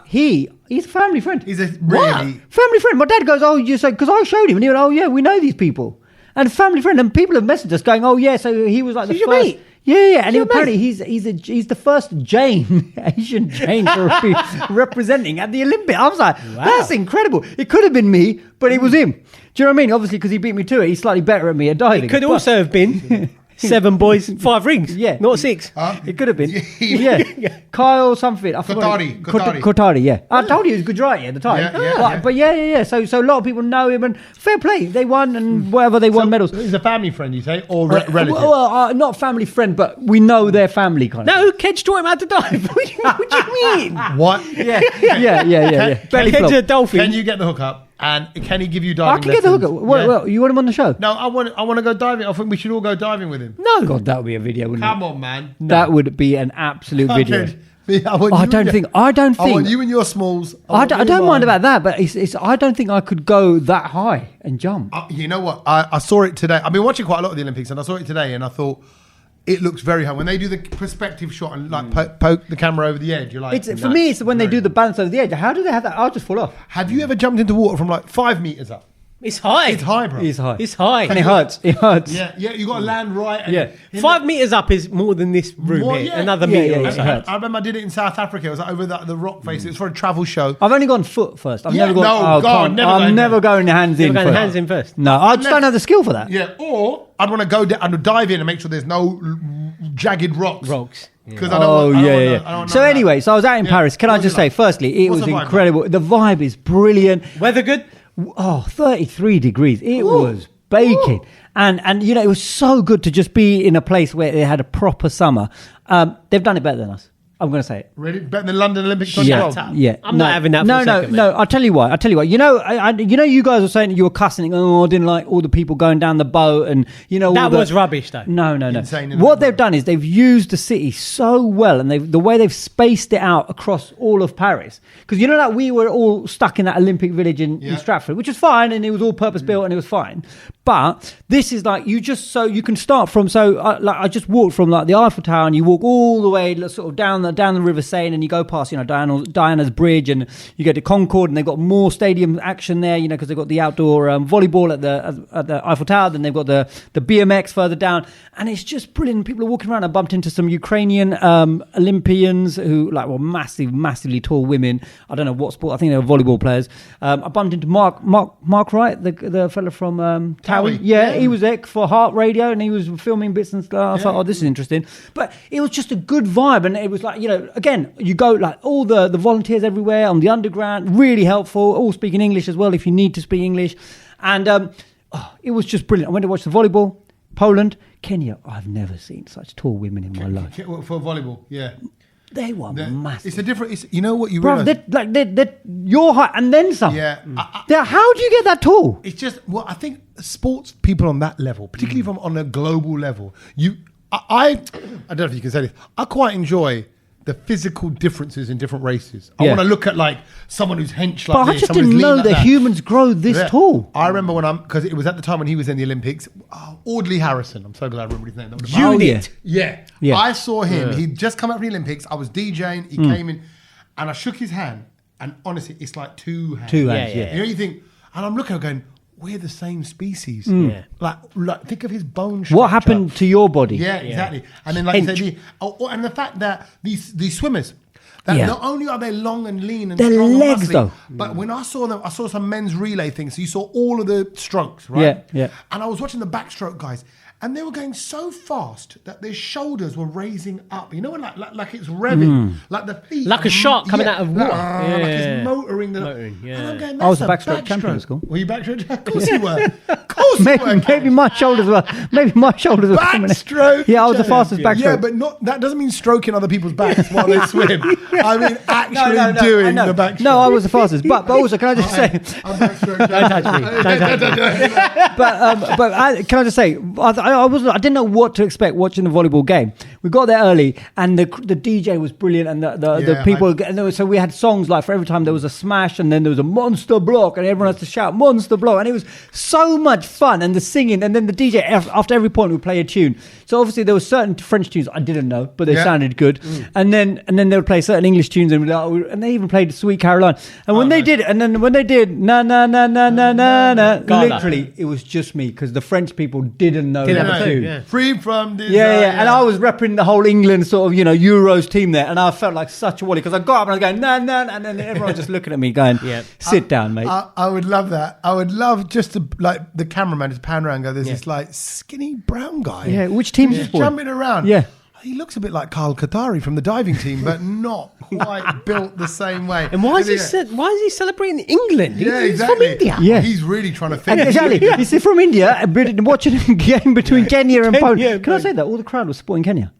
[SPEAKER 4] he's a family friend.
[SPEAKER 1] He's a really
[SPEAKER 4] Family friend. My dad goes, oh, you say, because I showed him, and he went, oh yeah, we know these people, and family friend, and people have messaged us going, oh yeah, so he was like the
[SPEAKER 3] He's your
[SPEAKER 4] first.
[SPEAKER 3] mate?
[SPEAKER 4] Yeah, and apparently he's the first Jain, Asian Jain to be representing at the Olympics. I was like, that's incredible. It could have been me, but it was him. Do you know what I mean? Obviously, because he beat me to it, he's slightly better at me at diving.
[SPEAKER 3] It could also have been 7 boys, 5 rings.
[SPEAKER 4] Yeah.
[SPEAKER 3] Not 6.
[SPEAKER 4] It could have been. Yeah. Kyle something. I forgot.
[SPEAKER 1] Kotari.
[SPEAKER 4] Yeah. I told you he was Gujarati at the time. But yeah. So a lot of people know him, and fair play. They won, and whatever they won medals.
[SPEAKER 1] He's a family friend, you say, or relative?
[SPEAKER 4] Well, not family friend, but we know their family kind of.
[SPEAKER 3] No, Kedge taught him how to dive. What do you mean?
[SPEAKER 1] What?
[SPEAKER 4] Yeah. Belly
[SPEAKER 3] Kedge's
[SPEAKER 4] flop.
[SPEAKER 3] a dolphin.
[SPEAKER 1] Can you get the hookup? And can he give you
[SPEAKER 4] I
[SPEAKER 1] diving
[SPEAKER 4] can get the
[SPEAKER 1] lessons?
[SPEAKER 4] hookup. Well, you want him on the show?
[SPEAKER 1] No, I want to go diving. I think we should all go diving with him.
[SPEAKER 3] No.
[SPEAKER 4] God, that would be a video, wouldn't
[SPEAKER 1] Come
[SPEAKER 4] it?
[SPEAKER 1] on, man.
[SPEAKER 4] That would be an absolute video.
[SPEAKER 1] I
[SPEAKER 4] don't think.
[SPEAKER 1] I want you and your smalls.
[SPEAKER 4] I don't mind about that, but it's. I don't think I could go that high and jump.
[SPEAKER 1] You know what? I saw it today. I've been watching quite a lot of the Olympics, and I saw it today, and I thought it looks very high. When they do the perspective shot and poke the camera over the edge, you're like,
[SPEAKER 4] For me, it's when they do the balance over the edge. How do they have that? I'll just fall off.
[SPEAKER 1] Have you ever jumped into water from like 5 meters up?
[SPEAKER 3] It's high.
[SPEAKER 1] It's high, bro.
[SPEAKER 4] It's high.
[SPEAKER 3] It's high.
[SPEAKER 4] And it hurts. It hurts.
[SPEAKER 1] Yeah, you got to land right. And
[SPEAKER 3] 5 meters up is more than this room here. Another meter.
[SPEAKER 1] I remember I did it in South Africa. It was like over the rock face. It was for a travel show.
[SPEAKER 4] I've only gone foot first. I've never gone.
[SPEAKER 1] No, God,
[SPEAKER 4] I'm never going hands in.
[SPEAKER 3] Never going hands in first.
[SPEAKER 4] No, I just don't have the skill for that.
[SPEAKER 1] Yeah, or I'd want to go down and dive in and make sure there's no jagged rocks. Because I don't want
[SPEAKER 4] So anyway, so I was out in Paris. Can I just say, firstly, it was incredible. The vibe is brilliant.
[SPEAKER 3] Weather good?
[SPEAKER 4] 33 degrees. It was baking. And you know, it was so good to just be in a place where they had a proper summer. They've done it better than us. I'm going to say it.
[SPEAKER 1] Really? Better than London Olympics?
[SPEAKER 4] Yeah.
[SPEAKER 3] I'm not having that for a second.
[SPEAKER 4] No, I'll tell you why. You know, you guys were saying that you were cussing. I didn't like all the people going down the boat and, you know.
[SPEAKER 3] That was rubbish, though.
[SPEAKER 4] No. What they've done is they've used the city so well and the way they've spaced it out across all of Paris. Because, you know, like we were all stuck in that Olympic village in Stratford, which was fine and it was all purpose built and it was fine. But this is like, you can start from, I just walked from like the Eiffel Tower and you walk all the way sort of down the River Seine and you go past, you know, Diana's Bridge and you get to Concorde and they've got more stadium action there, you know, because they've got the outdoor volleyball at the Eiffel Tower, then they've got the BMX further down and it's just brilliant. People are walking around. I bumped into some Ukrainian Olympians who massively tall women. I don't know what sport. I think they were volleyball players. I bumped into Mark Wright, the fella from Towie. Yeah, he was there for Heart Radio and he was filming bits and stuff. I thought, this is interesting. But it was just a good vibe and it was like, you know, again, you go like all the volunteers everywhere on the underground, really helpful, all speaking English as well if you need to speak English. And it was just brilliant. I went to watch the volleyball, Poland, Kenya. I've never seen such tall women in my life.
[SPEAKER 1] For volleyball, yeah.
[SPEAKER 4] They were massive.
[SPEAKER 1] It's a different, you know what you
[SPEAKER 4] realise? They're your height and then some.
[SPEAKER 1] Yeah.
[SPEAKER 4] How do you get that tall?
[SPEAKER 1] It's just, I think sports people on that level, particularly from on a global level, I don't know if you can say this, I quite enjoy the physical differences in different races. I want to look at like someone who's hench like this.
[SPEAKER 4] But I just didn't know that humans grow this tall.
[SPEAKER 1] I remember because it was at the time when he was in the Olympics. Audley Harrison. I'm so glad I remember his name.
[SPEAKER 3] Unit.
[SPEAKER 1] Yeah. I saw him. He'd just come out from the Olympics. I was DJing. He came in and I shook his hand. And honestly, it's like two hands.
[SPEAKER 4] Two hands,
[SPEAKER 1] You know, you think, and I'm looking, I'm going, we're the same species. Like think of his bone structure.
[SPEAKER 4] What happened to your body?
[SPEAKER 1] Yeah, exactly. And then, like you said, and the fact that these swimmers, that not only are they long and lean and
[SPEAKER 4] their
[SPEAKER 1] strong
[SPEAKER 4] legs,
[SPEAKER 1] and muscly,
[SPEAKER 4] though.
[SPEAKER 1] but when I saw them, I saw some men's relay things. So you saw all of the strokes, right?
[SPEAKER 4] Yeah.
[SPEAKER 1] And I was watching the backstroke guys, and they were going so fast that their shoulders were raising up. You know, like it's revving, like the feet,
[SPEAKER 3] like a shark coming out of water.
[SPEAKER 1] Like it's motoring. And I'm going,
[SPEAKER 4] I was a backstroke champion at school.
[SPEAKER 1] Were you backstroke? Of course you were. Of course you were.
[SPEAKER 4] Maybe my shoulders were. Maybe my shoulders were coming in.
[SPEAKER 1] Backstroke.
[SPEAKER 4] Yeah, I was the fastest backstroke.
[SPEAKER 1] Yeah, but that doesn't mean stroking other people's backs while they swim. I mean actually doing the backstroke.
[SPEAKER 4] No, I was the fastest. But also, can I just say,
[SPEAKER 1] I'm backstroke. Don't touch me.
[SPEAKER 4] But can I just say, I didn't know what to expect watching the volleyball game. We got there early, and the DJ was brilliant, and the people. So we had songs like for every time there was a smash, and then there was a monster block, and everyone had to shout monster block, and it was so much fun. And the singing, and then the DJ after every point would play a tune. So obviously there were certain French tunes I didn't know, but they sounded good. And then they would play certain English tunes, and they even played Sweet Caroline. And when they did na na na na na na na, literally it was just me because the French people didn't know that tune.
[SPEAKER 1] Yeah. Free from desire.
[SPEAKER 4] Yeah. And I was repping the whole England sort of, Euros team there, and I felt like such a wally because I got up and I was going na, and then everyone was just looking at me going, sit down, mate.
[SPEAKER 1] I would love that. I would love just to like the cameraman just pan around and go, there's this like skinny brown guy.
[SPEAKER 4] Yeah, which team is
[SPEAKER 1] just jumping around.
[SPEAKER 4] Yeah.
[SPEAKER 1] He looks a bit like Carl Qatari from the diving team, but not quite built the same way.
[SPEAKER 3] And why is he celebrating England? He's from India.
[SPEAKER 4] Yeah.
[SPEAKER 1] He's really trying to fit.
[SPEAKER 4] Exactly. He's from India, watching a game between Kenya and Poland. Can I say that? All the crowd was supporting Kenya.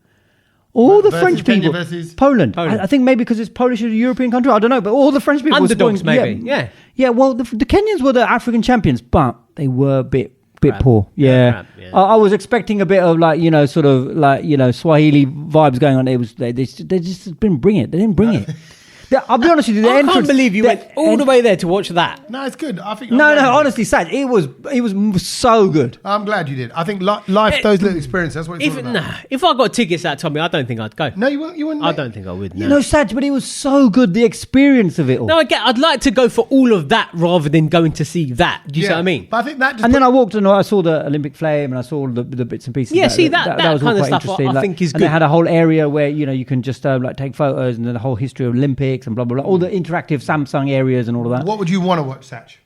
[SPEAKER 4] All the French people. Poland. I think maybe because it's Polish or a European country. I don't know. But all the French people
[SPEAKER 3] underdogs,
[SPEAKER 4] were supporting.
[SPEAKER 3] maybe.
[SPEAKER 4] Yeah, well, the Kenyans were the African champions, but they were a bit poor. Yeah. I was expecting a bit of sort of Swahili vibes going on. They just didn't bring it. They didn't bring it. I'll be honest with you. The
[SPEAKER 3] I
[SPEAKER 4] entrance,
[SPEAKER 3] can't believe you went all the way there to watch that.
[SPEAKER 1] No, it's good. I think.
[SPEAKER 4] No, honestly, Saj, it was so good.
[SPEAKER 1] I'm glad you did. I think life, those little experiences. That's what it's all about.
[SPEAKER 3] If I got tickets that Tommy, I don't think I'd go.
[SPEAKER 1] No, you wouldn't.
[SPEAKER 3] I don't think I would. No.
[SPEAKER 4] You know, Saj, but it was so good. The experience of it all.
[SPEAKER 3] No, I'd like to go for all of that rather than going to see that. Do you see what I mean?
[SPEAKER 1] But I think that.
[SPEAKER 4] And then I walked and I saw the Olympic flame and I saw the bits and pieces.
[SPEAKER 3] Yeah, see that
[SPEAKER 4] was all
[SPEAKER 3] kind of
[SPEAKER 4] quite
[SPEAKER 3] stuff.
[SPEAKER 4] interesting.
[SPEAKER 3] I think is
[SPEAKER 4] and
[SPEAKER 3] good.
[SPEAKER 4] they had a whole area where you can just like take photos and then the whole history of Olympics and blah blah blah. All the interactive Samsung areas and all of that.
[SPEAKER 1] What would you want to watch, Sach?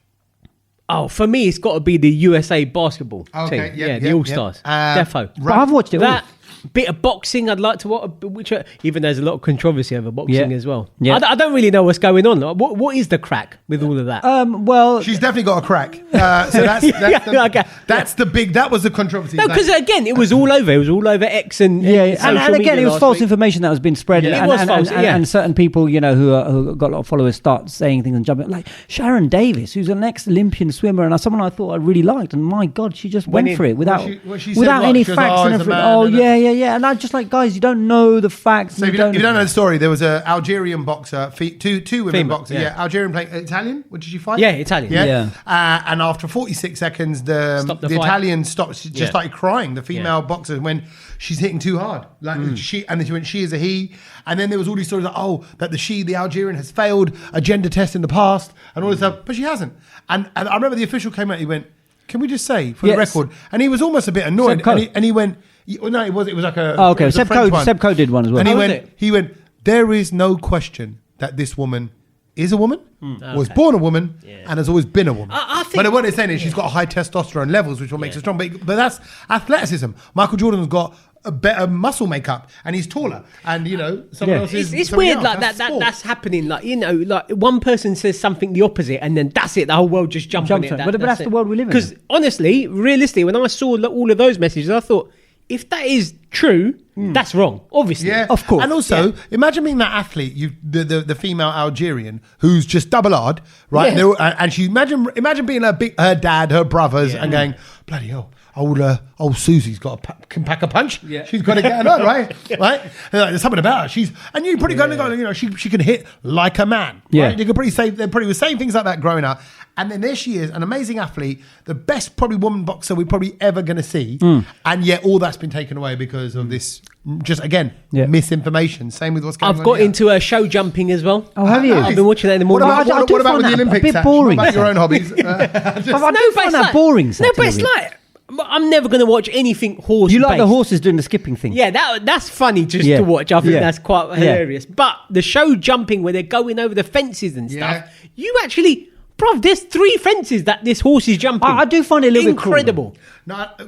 [SPEAKER 3] Oh, for me, it's got to be the USA basketball
[SPEAKER 1] Okay,
[SPEAKER 3] team. The All Stars. Defo.
[SPEAKER 4] But I've watched it all.
[SPEAKER 3] That bit of boxing, I'd like to watch. Even there's a lot of controversy over boxing as well.
[SPEAKER 4] Yeah.
[SPEAKER 3] I don't really know what's going on. What is the crack with all of that?
[SPEAKER 4] Well,
[SPEAKER 1] She's definitely got a crack. So that's the big. That was the controversy.
[SPEAKER 3] No, because again, it was all over. It was all over X and
[SPEAKER 4] and again, it was false information that was being spread.
[SPEAKER 3] Yeah,
[SPEAKER 4] and,
[SPEAKER 3] it was false.
[SPEAKER 4] And certain people, who got a lot of followers, start saying things and jumping. Like Sharon Davis, who's an ex-Olympian swimmer, and someone I thought I really liked, and my God, she just went for it without any facts and everything. Yeah. And I just like, guys, you don't know the facts.
[SPEAKER 1] So if you don't know the story, there was an Algerian boxer, two women boxers. Yeah, Algerian playing Italian. What did she fight?
[SPEAKER 3] Yeah, Italian.
[SPEAKER 1] Yeah. And after 46 seconds, the Italian stopped. She just started crying. The female boxer when she's hitting too hard. Like she then she went, she is a he. And then there was all these stories like, that the Algerian has failed a gender test in the past and all this stuff, but she hasn't. And I remember the official came out. He went, "Can we just say for the record?" And he was almost a bit annoyed. And he went. No, it was like a.
[SPEAKER 4] Oh, okay. Sebco did one as well.
[SPEAKER 1] And he went. There is no question that this woman is a woman, was born a woman, and has always been a woman.
[SPEAKER 3] I think,
[SPEAKER 1] but what they're saying is she's got high testosterone levels, which will make her strong. But that's athleticism. Michael Jordan's got a better muscle makeup, and he's taller. And someone else is.
[SPEAKER 3] It's weird like that's happening. Like like one person says something the opposite, and then that's it. The whole world just jumps on it.
[SPEAKER 4] But that's the world we live in.
[SPEAKER 3] Because honestly, realistically, when I saw all of those messages, I thought, if that is true, that's wrong. Obviously,
[SPEAKER 1] of course. And also, imagine being that athlete, the female Algerian who's just double R'd, right? Yeah. And she imagine being her dad, her brothers, and going, bloody hell. Old Susie's can pack a punch. Yeah. She's got to get it on, right? Right? There's something about her. And you probably go, she can hit like a man.
[SPEAKER 4] Yeah.
[SPEAKER 1] Right? You could probably say they probably were saying things like that growing up. And then there she is, an amazing athlete, the best probably woman boxer we're probably ever going to see. And yet all that's been taken away because of this, just again, misinformation. Same with what's going on.
[SPEAKER 3] I've got into show jumping as well.
[SPEAKER 4] Oh, have you?
[SPEAKER 3] I've been watching that in the morning.
[SPEAKER 1] What about with the Olympics?
[SPEAKER 4] A bit boring.
[SPEAKER 1] What about your own hobbies?
[SPEAKER 4] I do find that boring.
[SPEAKER 3] No, but it's like, I'm never going to watch anything horse.
[SPEAKER 4] You like the horses doing the skipping thing?
[SPEAKER 3] Yeah, that's funny just to watch. I think that's quite hilarious. But the show jumping where they're going over the fences and stuff, you actually, bro, there's 3 fences that this horse is jumping.
[SPEAKER 4] I do find it a little bit
[SPEAKER 3] incredible.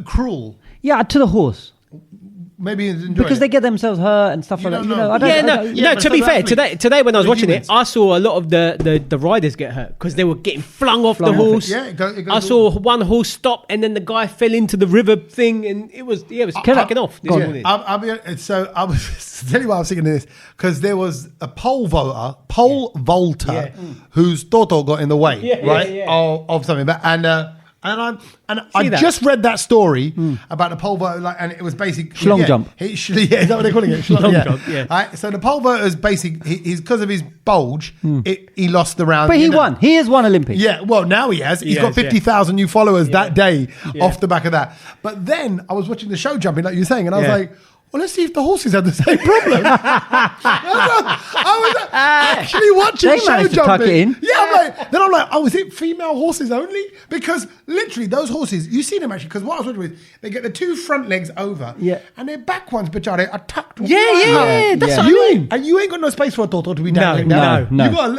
[SPEAKER 1] Cruel.
[SPEAKER 4] Yeah, to the horse.
[SPEAKER 1] Maybe
[SPEAKER 4] because they get themselves hurt and stuff like that.
[SPEAKER 3] To be fair, today when I was watching it, I saw a lot of the riders get hurt because they were getting flung off the horse. I saw one horse stop and then the guy fell into the river thing and it was cracking off this morning.
[SPEAKER 1] I was tell you why I was thinking of this, because there was a pole vaulter whose Toto got in the way of something, and I just read that story about the pole vaulter, and it was basically
[SPEAKER 4] schlong jump.
[SPEAKER 1] Is that what they're calling it?
[SPEAKER 3] Schlong jump. Yeah.
[SPEAKER 1] Right, so the pole vaulter is basically because of his bulge, he lost the round.
[SPEAKER 4] But he won. He has won Olympics.
[SPEAKER 1] Yeah. Well, now he has. He's got 50,000 new followers that day off the back of that. But then I was watching the show jumping, like you were saying, and I was like, well, let's see if the horses have the same problem. I was actually watching show jumping.
[SPEAKER 4] Tuck it in.
[SPEAKER 1] Yeah, I'm like, oh, is it female horses only? Because literally those horses, you see them actually, because what I was watching with, they get the 2 front legs over, and their back ones, Bajare, are tucked.
[SPEAKER 3] Yeah. That's what I mean.
[SPEAKER 1] And you ain't got no space for a Toto to be dangling down.
[SPEAKER 4] No.
[SPEAKER 1] You got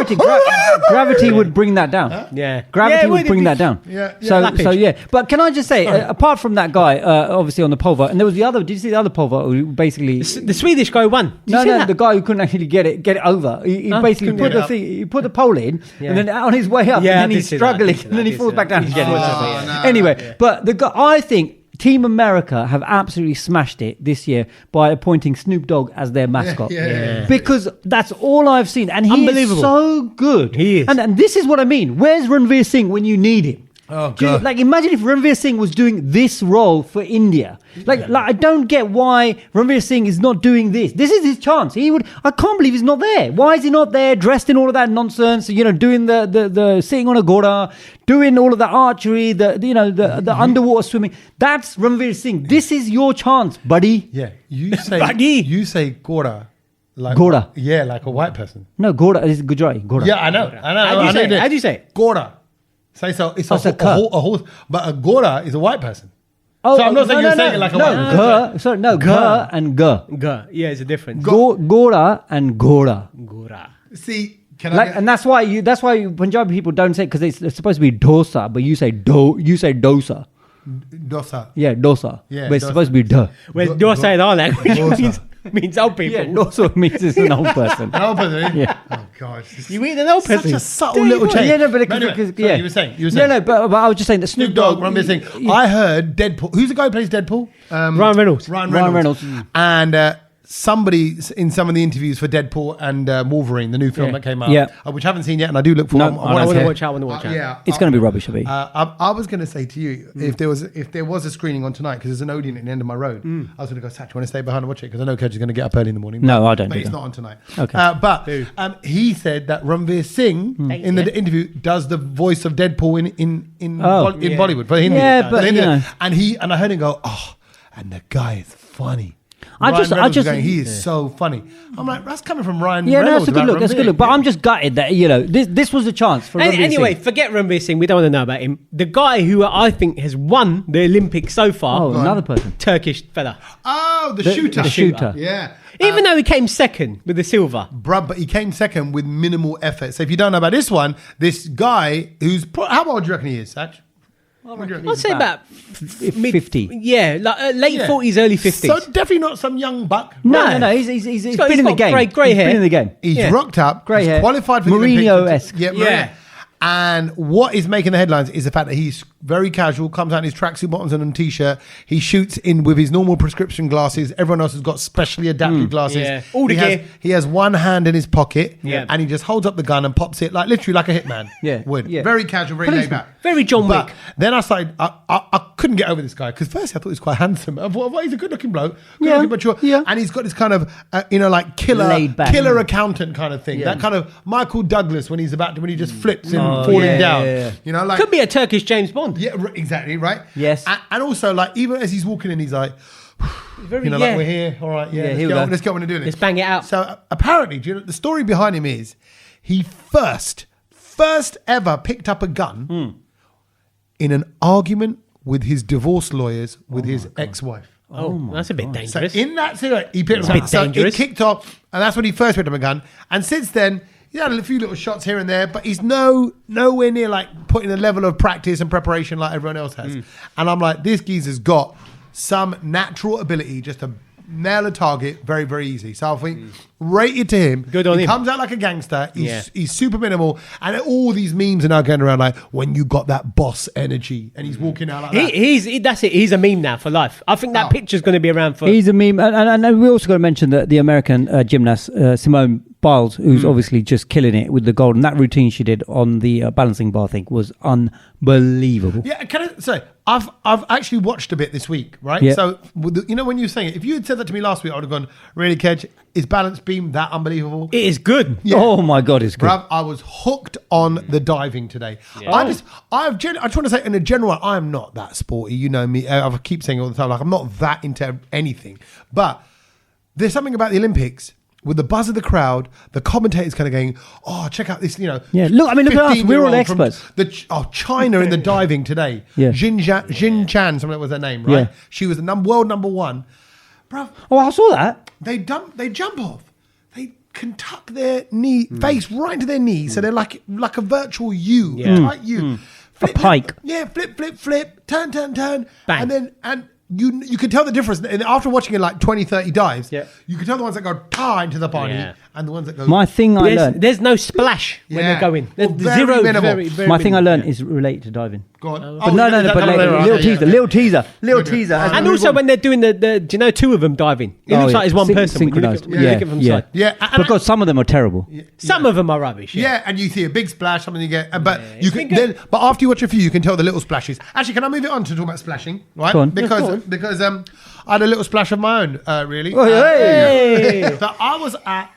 [SPEAKER 4] because gravity would bring that down.
[SPEAKER 1] Huh?
[SPEAKER 3] Yeah.
[SPEAKER 4] Gravity would bring that down.
[SPEAKER 1] Yeah.
[SPEAKER 4] So yeah. But can I just say, apart from that guy, obviously on the pole vault, and there was did you see the other pole vault who basically
[SPEAKER 3] the Swedish guy won?
[SPEAKER 4] The guy who couldn't actually get it over. He basically put the pole in, and then on his way up, and then he's struggling, and then he falls back down. Anyway, but the guy, I think Team America have absolutely smashed it this year by appointing Snoop Dogg as their mascot. Because that's all I've seen, and he is so good.
[SPEAKER 3] He is,
[SPEAKER 4] and this is what I mean. Where's Ranveer Singh when you need him?
[SPEAKER 1] Oh, God.
[SPEAKER 4] Like, imagine if Ranveer Singh was doing this role for India. Like I don't get why Ranveer Singh is not doing this. This is his chance. I can't believe he's not there. Why is he not there, dressed in all of that nonsense? Doing the sitting on a ghoda, doing all of the archery, the underwater swimming. That's Ranveer Singh. This is your chance, buddy.
[SPEAKER 1] Yeah, you say
[SPEAKER 3] Buddy.
[SPEAKER 1] You say ghoda. Like
[SPEAKER 4] Ghoda.
[SPEAKER 1] Yeah, like a white person.
[SPEAKER 4] No, ghoda is Gujarati. Ghoda.
[SPEAKER 1] Yeah, I know.
[SPEAKER 3] How do you say it?
[SPEAKER 1] Ghoda. Say so. It's a horse, but a ghoda is a white person.
[SPEAKER 4] Oh,
[SPEAKER 1] so I'm not saying you're saying it like a white person.
[SPEAKER 4] Sorry, no, Gha and Gha.
[SPEAKER 3] Gha. Yeah, it's a difference.
[SPEAKER 4] Ghoda and Ghoda.
[SPEAKER 3] Gora.
[SPEAKER 1] See,
[SPEAKER 4] And that's why Punjabi people don't say it, because it's supposed to be dosa, but you say dosa.
[SPEAKER 1] Dosa.
[SPEAKER 4] Yeah, dosa.
[SPEAKER 1] Yeah,
[SPEAKER 4] but it's
[SPEAKER 1] dosa.
[SPEAKER 4] supposed to be duh.
[SPEAKER 3] Well, dosa in our language
[SPEAKER 1] Dosa.
[SPEAKER 3] means old people.
[SPEAKER 4] Yeah, dosa means it's an old person.
[SPEAKER 1] An old person.
[SPEAKER 4] Yeah.
[SPEAKER 1] Oh gosh.
[SPEAKER 3] You eat an old person.
[SPEAKER 1] Such a subtle little change.
[SPEAKER 4] Yeah, no, but
[SPEAKER 1] anyway,
[SPEAKER 4] because
[SPEAKER 1] sorry, you were saying.
[SPEAKER 4] No, but I was just saying that Snoop Dogg.
[SPEAKER 1] I'm missing. I heard Deadpool. Who's the guy who plays Deadpool?
[SPEAKER 3] Ryan Reynolds.
[SPEAKER 1] Ryan
[SPEAKER 4] Ryan
[SPEAKER 1] Reynolds.
[SPEAKER 4] Reynolds.
[SPEAKER 1] And somebody in some of the interviews for Deadpool and Wolverine, the new film that came out, which I haven't seen yet, and I do look forward.
[SPEAKER 4] No,
[SPEAKER 3] I want to watch out.
[SPEAKER 1] Yeah,
[SPEAKER 4] It's going to be rubbish, Abhi.
[SPEAKER 1] I was going to say to you, if there was a screening on tonight, because there's an Odeon at the end of my road, I was going to go, Sach, you want to stay behind and watch it? Because I know Coach is going to get up early in the morning.
[SPEAKER 4] No, I don't
[SPEAKER 1] But
[SPEAKER 4] do
[SPEAKER 1] it's
[SPEAKER 4] that.
[SPEAKER 1] not on tonight.
[SPEAKER 4] Okay.
[SPEAKER 1] But he said that Ranveer Singh in the interview does the voice of Deadpool in Bollywood for Hindi.
[SPEAKER 4] Yeah, but,
[SPEAKER 1] and I heard him go, and the guy is funny.
[SPEAKER 4] I just
[SPEAKER 1] going, he is so funny. I'm like, that's coming from Ryan.
[SPEAKER 4] Yeah,
[SPEAKER 1] Reynolds.
[SPEAKER 4] no, that's a good look. That's a good look. But I'm just gutted that this was a chance for Ranveer Singh.
[SPEAKER 3] Anyway, forget Ranveer Singh. We don't want to know about him. The guy who I think has won the Olympics so far.
[SPEAKER 4] Oh, another person.
[SPEAKER 3] Turkish fella.
[SPEAKER 1] Oh, the shooter.
[SPEAKER 4] The shooter.
[SPEAKER 1] Yeah.
[SPEAKER 3] Even though he came second with the silver.
[SPEAKER 1] Bruh, but he came second with minimal effort. So if you don't know about this one, this guy who's... how old do you reckon he is, Sach?
[SPEAKER 3] I'd say about
[SPEAKER 4] 50.
[SPEAKER 3] Yeah, like late 40s, early 50s.
[SPEAKER 1] So definitely not some young buck.
[SPEAKER 4] No. He's been in the game.
[SPEAKER 3] Grey hair.
[SPEAKER 4] He's been in the game.
[SPEAKER 1] He's rocked up.
[SPEAKER 4] Grey
[SPEAKER 1] he's
[SPEAKER 4] hair.
[SPEAKER 1] qualified for
[SPEAKER 4] Mourinho-esque.
[SPEAKER 1] the Olympics. Yeah. And what is making the headlines is the fact that he's very casual, comes out in his tracksuit bottoms and a t-shirt. He shoots in with his normal prescription glasses. Everyone else has got specially adapted glasses.
[SPEAKER 3] Yeah. All the gear.
[SPEAKER 1] He has one hand in his pocket,
[SPEAKER 3] Yeah.
[SPEAKER 1] and he just holds up the gun and pops it like literally like a hitman would.
[SPEAKER 4] Yeah.
[SPEAKER 1] Very casual, very laid back.
[SPEAKER 3] Very John Wick.
[SPEAKER 1] But then I started, I couldn't get over this guy because first I thought he was quite handsome. I thought, well, he's a good-looking bloke, good-looking, mature, and he's got this kind of, like killer accountant kind of thing. That kind of Michael Douglas when he just flips and falling down.
[SPEAKER 4] Yeah.
[SPEAKER 1] You know, like
[SPEAKER 3] Could be a Turkish James Bond.
[SPEAKER 1] Yeah, exactly, right?
[SPEAKER 4] Yes.
[SPEAKER 1] And also, like, even as he's walking in, he's like, like, we're here, all right, let's get on and do this.
[SPEAKER 3] Let's bang it out.
[SPEAKER 1] So apparently, do you know, the story behind him is he first ever picked up a gun in an argument with his divorce lawyers with his ex-wife.
[SPEAKER 3] Oh, that's a bit dangerous.
[SPEAKER 1] So in that situation, he picked
[SPEAKER 3] That's
[SPEAKER 1] up
[SPEAKER 3] a bit dangerous.
[SPEAKER 1] it kicked off, and that's when he first picked up a gun. And since then, he had a few little shots here and there, but he's nowhere near like putting a level of practice and preparation like everyone else has. And I'm like, this geezer's got some natural ability just to nail a target very, very easy. So I think rated to him.
[SPEAKER 3] Good on him.
[SPEAKER 1] He comes out like a gangster. He's super minimal. And all these memes are now going around like, when you got that boss energy. And he's walking out like that.
[SPEAKER 3] That's it. He's a meme now for life. I think that picture's going to be around for...
[SPEAKER 4] He's a meme. And we also got to mention that the American gymnast, Simone Biles, who's obviously just killing it with the gold. And that routine she did on the balancing bar, I think, was unbelievable.
[SPEAKER 1] Yeah, can I say, I've actually watched a bit this week, right?
[SPEAKER 4] Yeah.
[SPEAKER 1] So, you know, when you were saying it, if you had said that to me last week, I would have gone, really, Kedge, is balance beam that unbelievable?
[SPEAKER 3] It is good.
[SPEAKER 1] Yeah.
[SPEAKER 4] Oh my God, it's good.
[SPEAKER 1] Bruv, I was hooked on the diving today.
[SPEAKER 3] Yeah.
[SPEAKER 1] I just want to say, in a general, I'm not that sporty. You know me. I keep saying it all the time, like, I'm not that into anything. But there's something about the Olympics. With the buzz of the crowd, the commentators kind of going, "Oh, check out this!" You know,
[SPEAKER 4] Yeah, look at us. We're all experts.
[SPEAKER 1] China in the diving today.
[SPEAKER 4] Yeah.
[SPEAKER 1] Jin Chan, something that was her name, right?
[SPEAKER 4] Yeah.
[SPEAKER 1] She was the world number one. Bruv,
[SPEAKER 4] Oh, I saw that.
[SPEAKER 1] they jump off. They can tuck their face right into their knees, so they're like a virtual U, a tight U.
[SPEAKER 4] A pike.
[SPEAKER 1] Flip, turn,
[SPEAKER 3] Bang.
[SPEAKER 1] and then you can tell the difference. And after watching it like 20, 30 dives, you can tell the ones that go into the body and the ones that go...
[SPEAKER 4] My thing I learned...
[SPEAKER 3] There's no splash when they're going. There's
[SPEAKER 1] very
[SPEAKER 3] zero,
[SPEAKER 1] minimal.
[SPEAKER 3] very, very
[SPEAKER 4] My thing I
[SPEAKER 3] minimal.
[SPEAKER 4] learned is related to diving.
[SPEAKER 1] Go on.
[SPEAKER 4] But little teaser.
[SPEAKER 3] And also when they're doing do you know two of them diving? It looks like it's one person.
[SPEAKER 4] Synchronized.
[SPEAKER 3] When you look at them side.
[SPEAKER 4] Because some of them are terrible.
[SPEAKER 3] Some of them are rubbish.
[SPEAKER 1] Yeah, and you see a big splash, something you get, but you can then. But after you watch a few, you can tell the little splashes. Actually, can I move it on to talk about splashing? Right?
[SPEAKER 4] Go on.
[SPEAKER 1] Because I had a little splash of my own. Really.
[SPEAKER 4] Oh, hey.
[SPEAKER 1] So I was at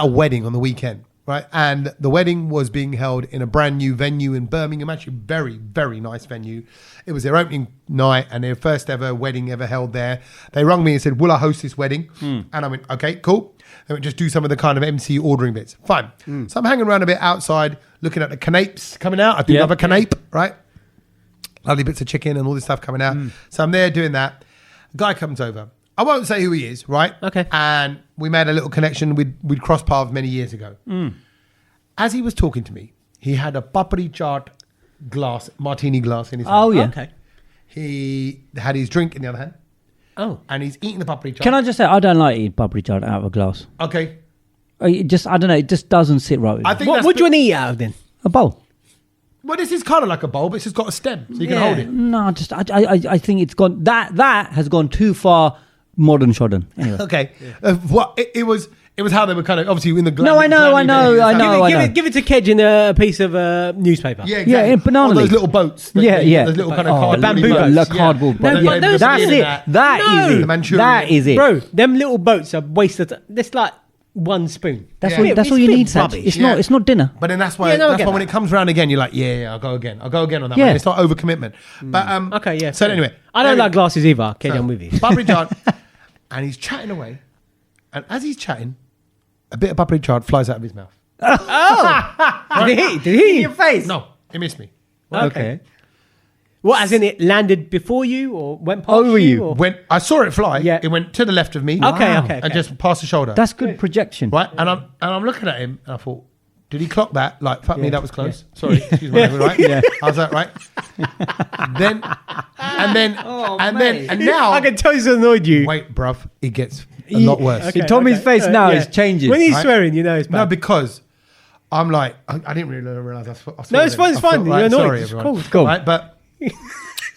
[SPEAKER 1] a wedding on the weekend. Right, and the wedding was being held in a brand new venue in Birmingham. Actually, very, very nice venue. It was their opening night and their first ever wedding ever held there. They rung me and said, "Will I host this wedding?" And I went, "Okay, cool." They went, "Just do some of the kind of MC ordering bits." Fine. So I'm hanging around a bit outside, looking at the canapes coming out. I do love a canape, right? Lovely bits of chicken and all this stuff coming out. So I'm there doing that. A guy comes over. I won't say who he is, right?
[SPEAKER 3] Okay.
[SPEAKER 1] And we made a little connection. We'd crossed paths many years ago. As he was talking to me, he had a papri chaat glass, martini glass in his hand.
[SPEAKER 4] Oh, yeah.
[SPEAKER 3] Okay.
[SPEAKER 1] He had his drink in the other hand.
[SPEAKER 3] Oh.
[SPEAKER 1] And he's eating the papri chaat.
[SPEAKER 4] Can I just say, I don't like eating papri chaat out of a glass.
[SPEAKER 1] Okay.
[SPEAKER 4] I don't know, it just doesn't sit right with me.
[SPEAKER 1] I think
[SPEAKER 3] What would you want to eat out of then?
[SPEAKER 4] A bowl.
[SPEAKER 1] Well, this is kind of like a bowl, but it's just got a stem, so you can hold it.
[SPEAKER 4] No, I think it's gone, that has gone too far modern shodden. Anyway.
[SPEAKER 1] Okay. It was how they were kind of obviously in the
[SPEAKER 4] No, I know.
[SPEAKER 3] Give it to Kedge in a piece of newspaper.
[SPEAKER 1] Yeah, exactly.
[SPEAKER 4] Yeah, in banana
[SPEAKER 1] Or those
[SPEAKER 4] leaf.
[SPEAKER 1] little boats. Those little kind of cardboard
[SPEAKER 3] bamboo
[SPEAKER 1] boats.
[SPEAKER 3] boats.
[SPEAKER 4] Cardboard boats.
[SPEAKER 3] No, but those-
[SPEAKER 4] That's it. That is
[SPEAKER 1] The
[SPEAKER 4] it.
[SPEAKER 1] Manchurian.
[SPEAKER 4] That is it.
[SPEAKER 3] Bro, them little boats are wasted. That's like one spoon.
[SPEAKER 4] That's
[SPEAKER 1] Yeah.
[SPEAKER 4] all you need, Sach.
[SPEAKER 3] rubbish.
[SPEAKER 4] It's not dinner.
[SPEAKER 1] But then that's why
[SPEAKER 3] Yeah, no, I get
[SPEAKER 1] when
[SPEAKER 3] that.
[SPEAKER 1] it comes around again, you're like, yeah, I'll go again on that
[SPEAKER 4] Yeah.
[SPEAKER 1] one. It's not overcommitment. But
[SPEAKER 3] Okay, yeah.
[SPEAKER 1] So anyway,
[SPEAKER 3] I don't like glasses either. Kedge, I'm with you.
[SPEAKER 1] Papri chaat, and he's chatting away, and as he's chatting, a bit of papri chaat flies out of his mouth.
[SPEAKER 3] Did he?
[SPEAKER 4] Your face.
[SPEAKER 1] No, he missed me.
[SPEAKER 4] Okay.
[SPEAKER 3] What, as in it landed before you or went past
[SPEAKER 4] Over you.
[SPEAKER 3] Or?
[SPEAKER 1] When I saw it fly,
[SPEAKER 3] Yeah.
[SPEAKER 1] it went to the left of me.
[SPEAKER 3] Okay.
[SPEAKER 1] And just past the shoulder.
[SPEAKER 4] That's good projection.
[SPEAKER 1] right. And I'm looking at him, and I thought, did he clock that? Like, fuck me, that was close. Sorry, excuse my language, right?
[SPEAKER 4] Yeah.
[SPEAKER 1] I was like, right. And now
[SPEAKER 3] I can tell he's annoyed you.
[SPEAKER 1] wait, bruv, it gets a lot worse.
[SPEAKER 3] Okay.
[SPEAKER 4] Tommy's face now is changing.
[SPEAKER 3] When he's
[SPEAKER 1] Right?
[SPEAKER 3] swearing, you know it's bad.
[SPEAKER 1] No, because I'm like, I didn't really realize I swore.
[SPEAKER 3] No, it's fine, it's fine. You're annoyed.
[SPEAKER 1] Sorry,
[SPEAKER 3] It's
[SPEAKER 1] everyone.
[SPEAKER 3] cool, it's cool.
[SPEAKER 1] Right, but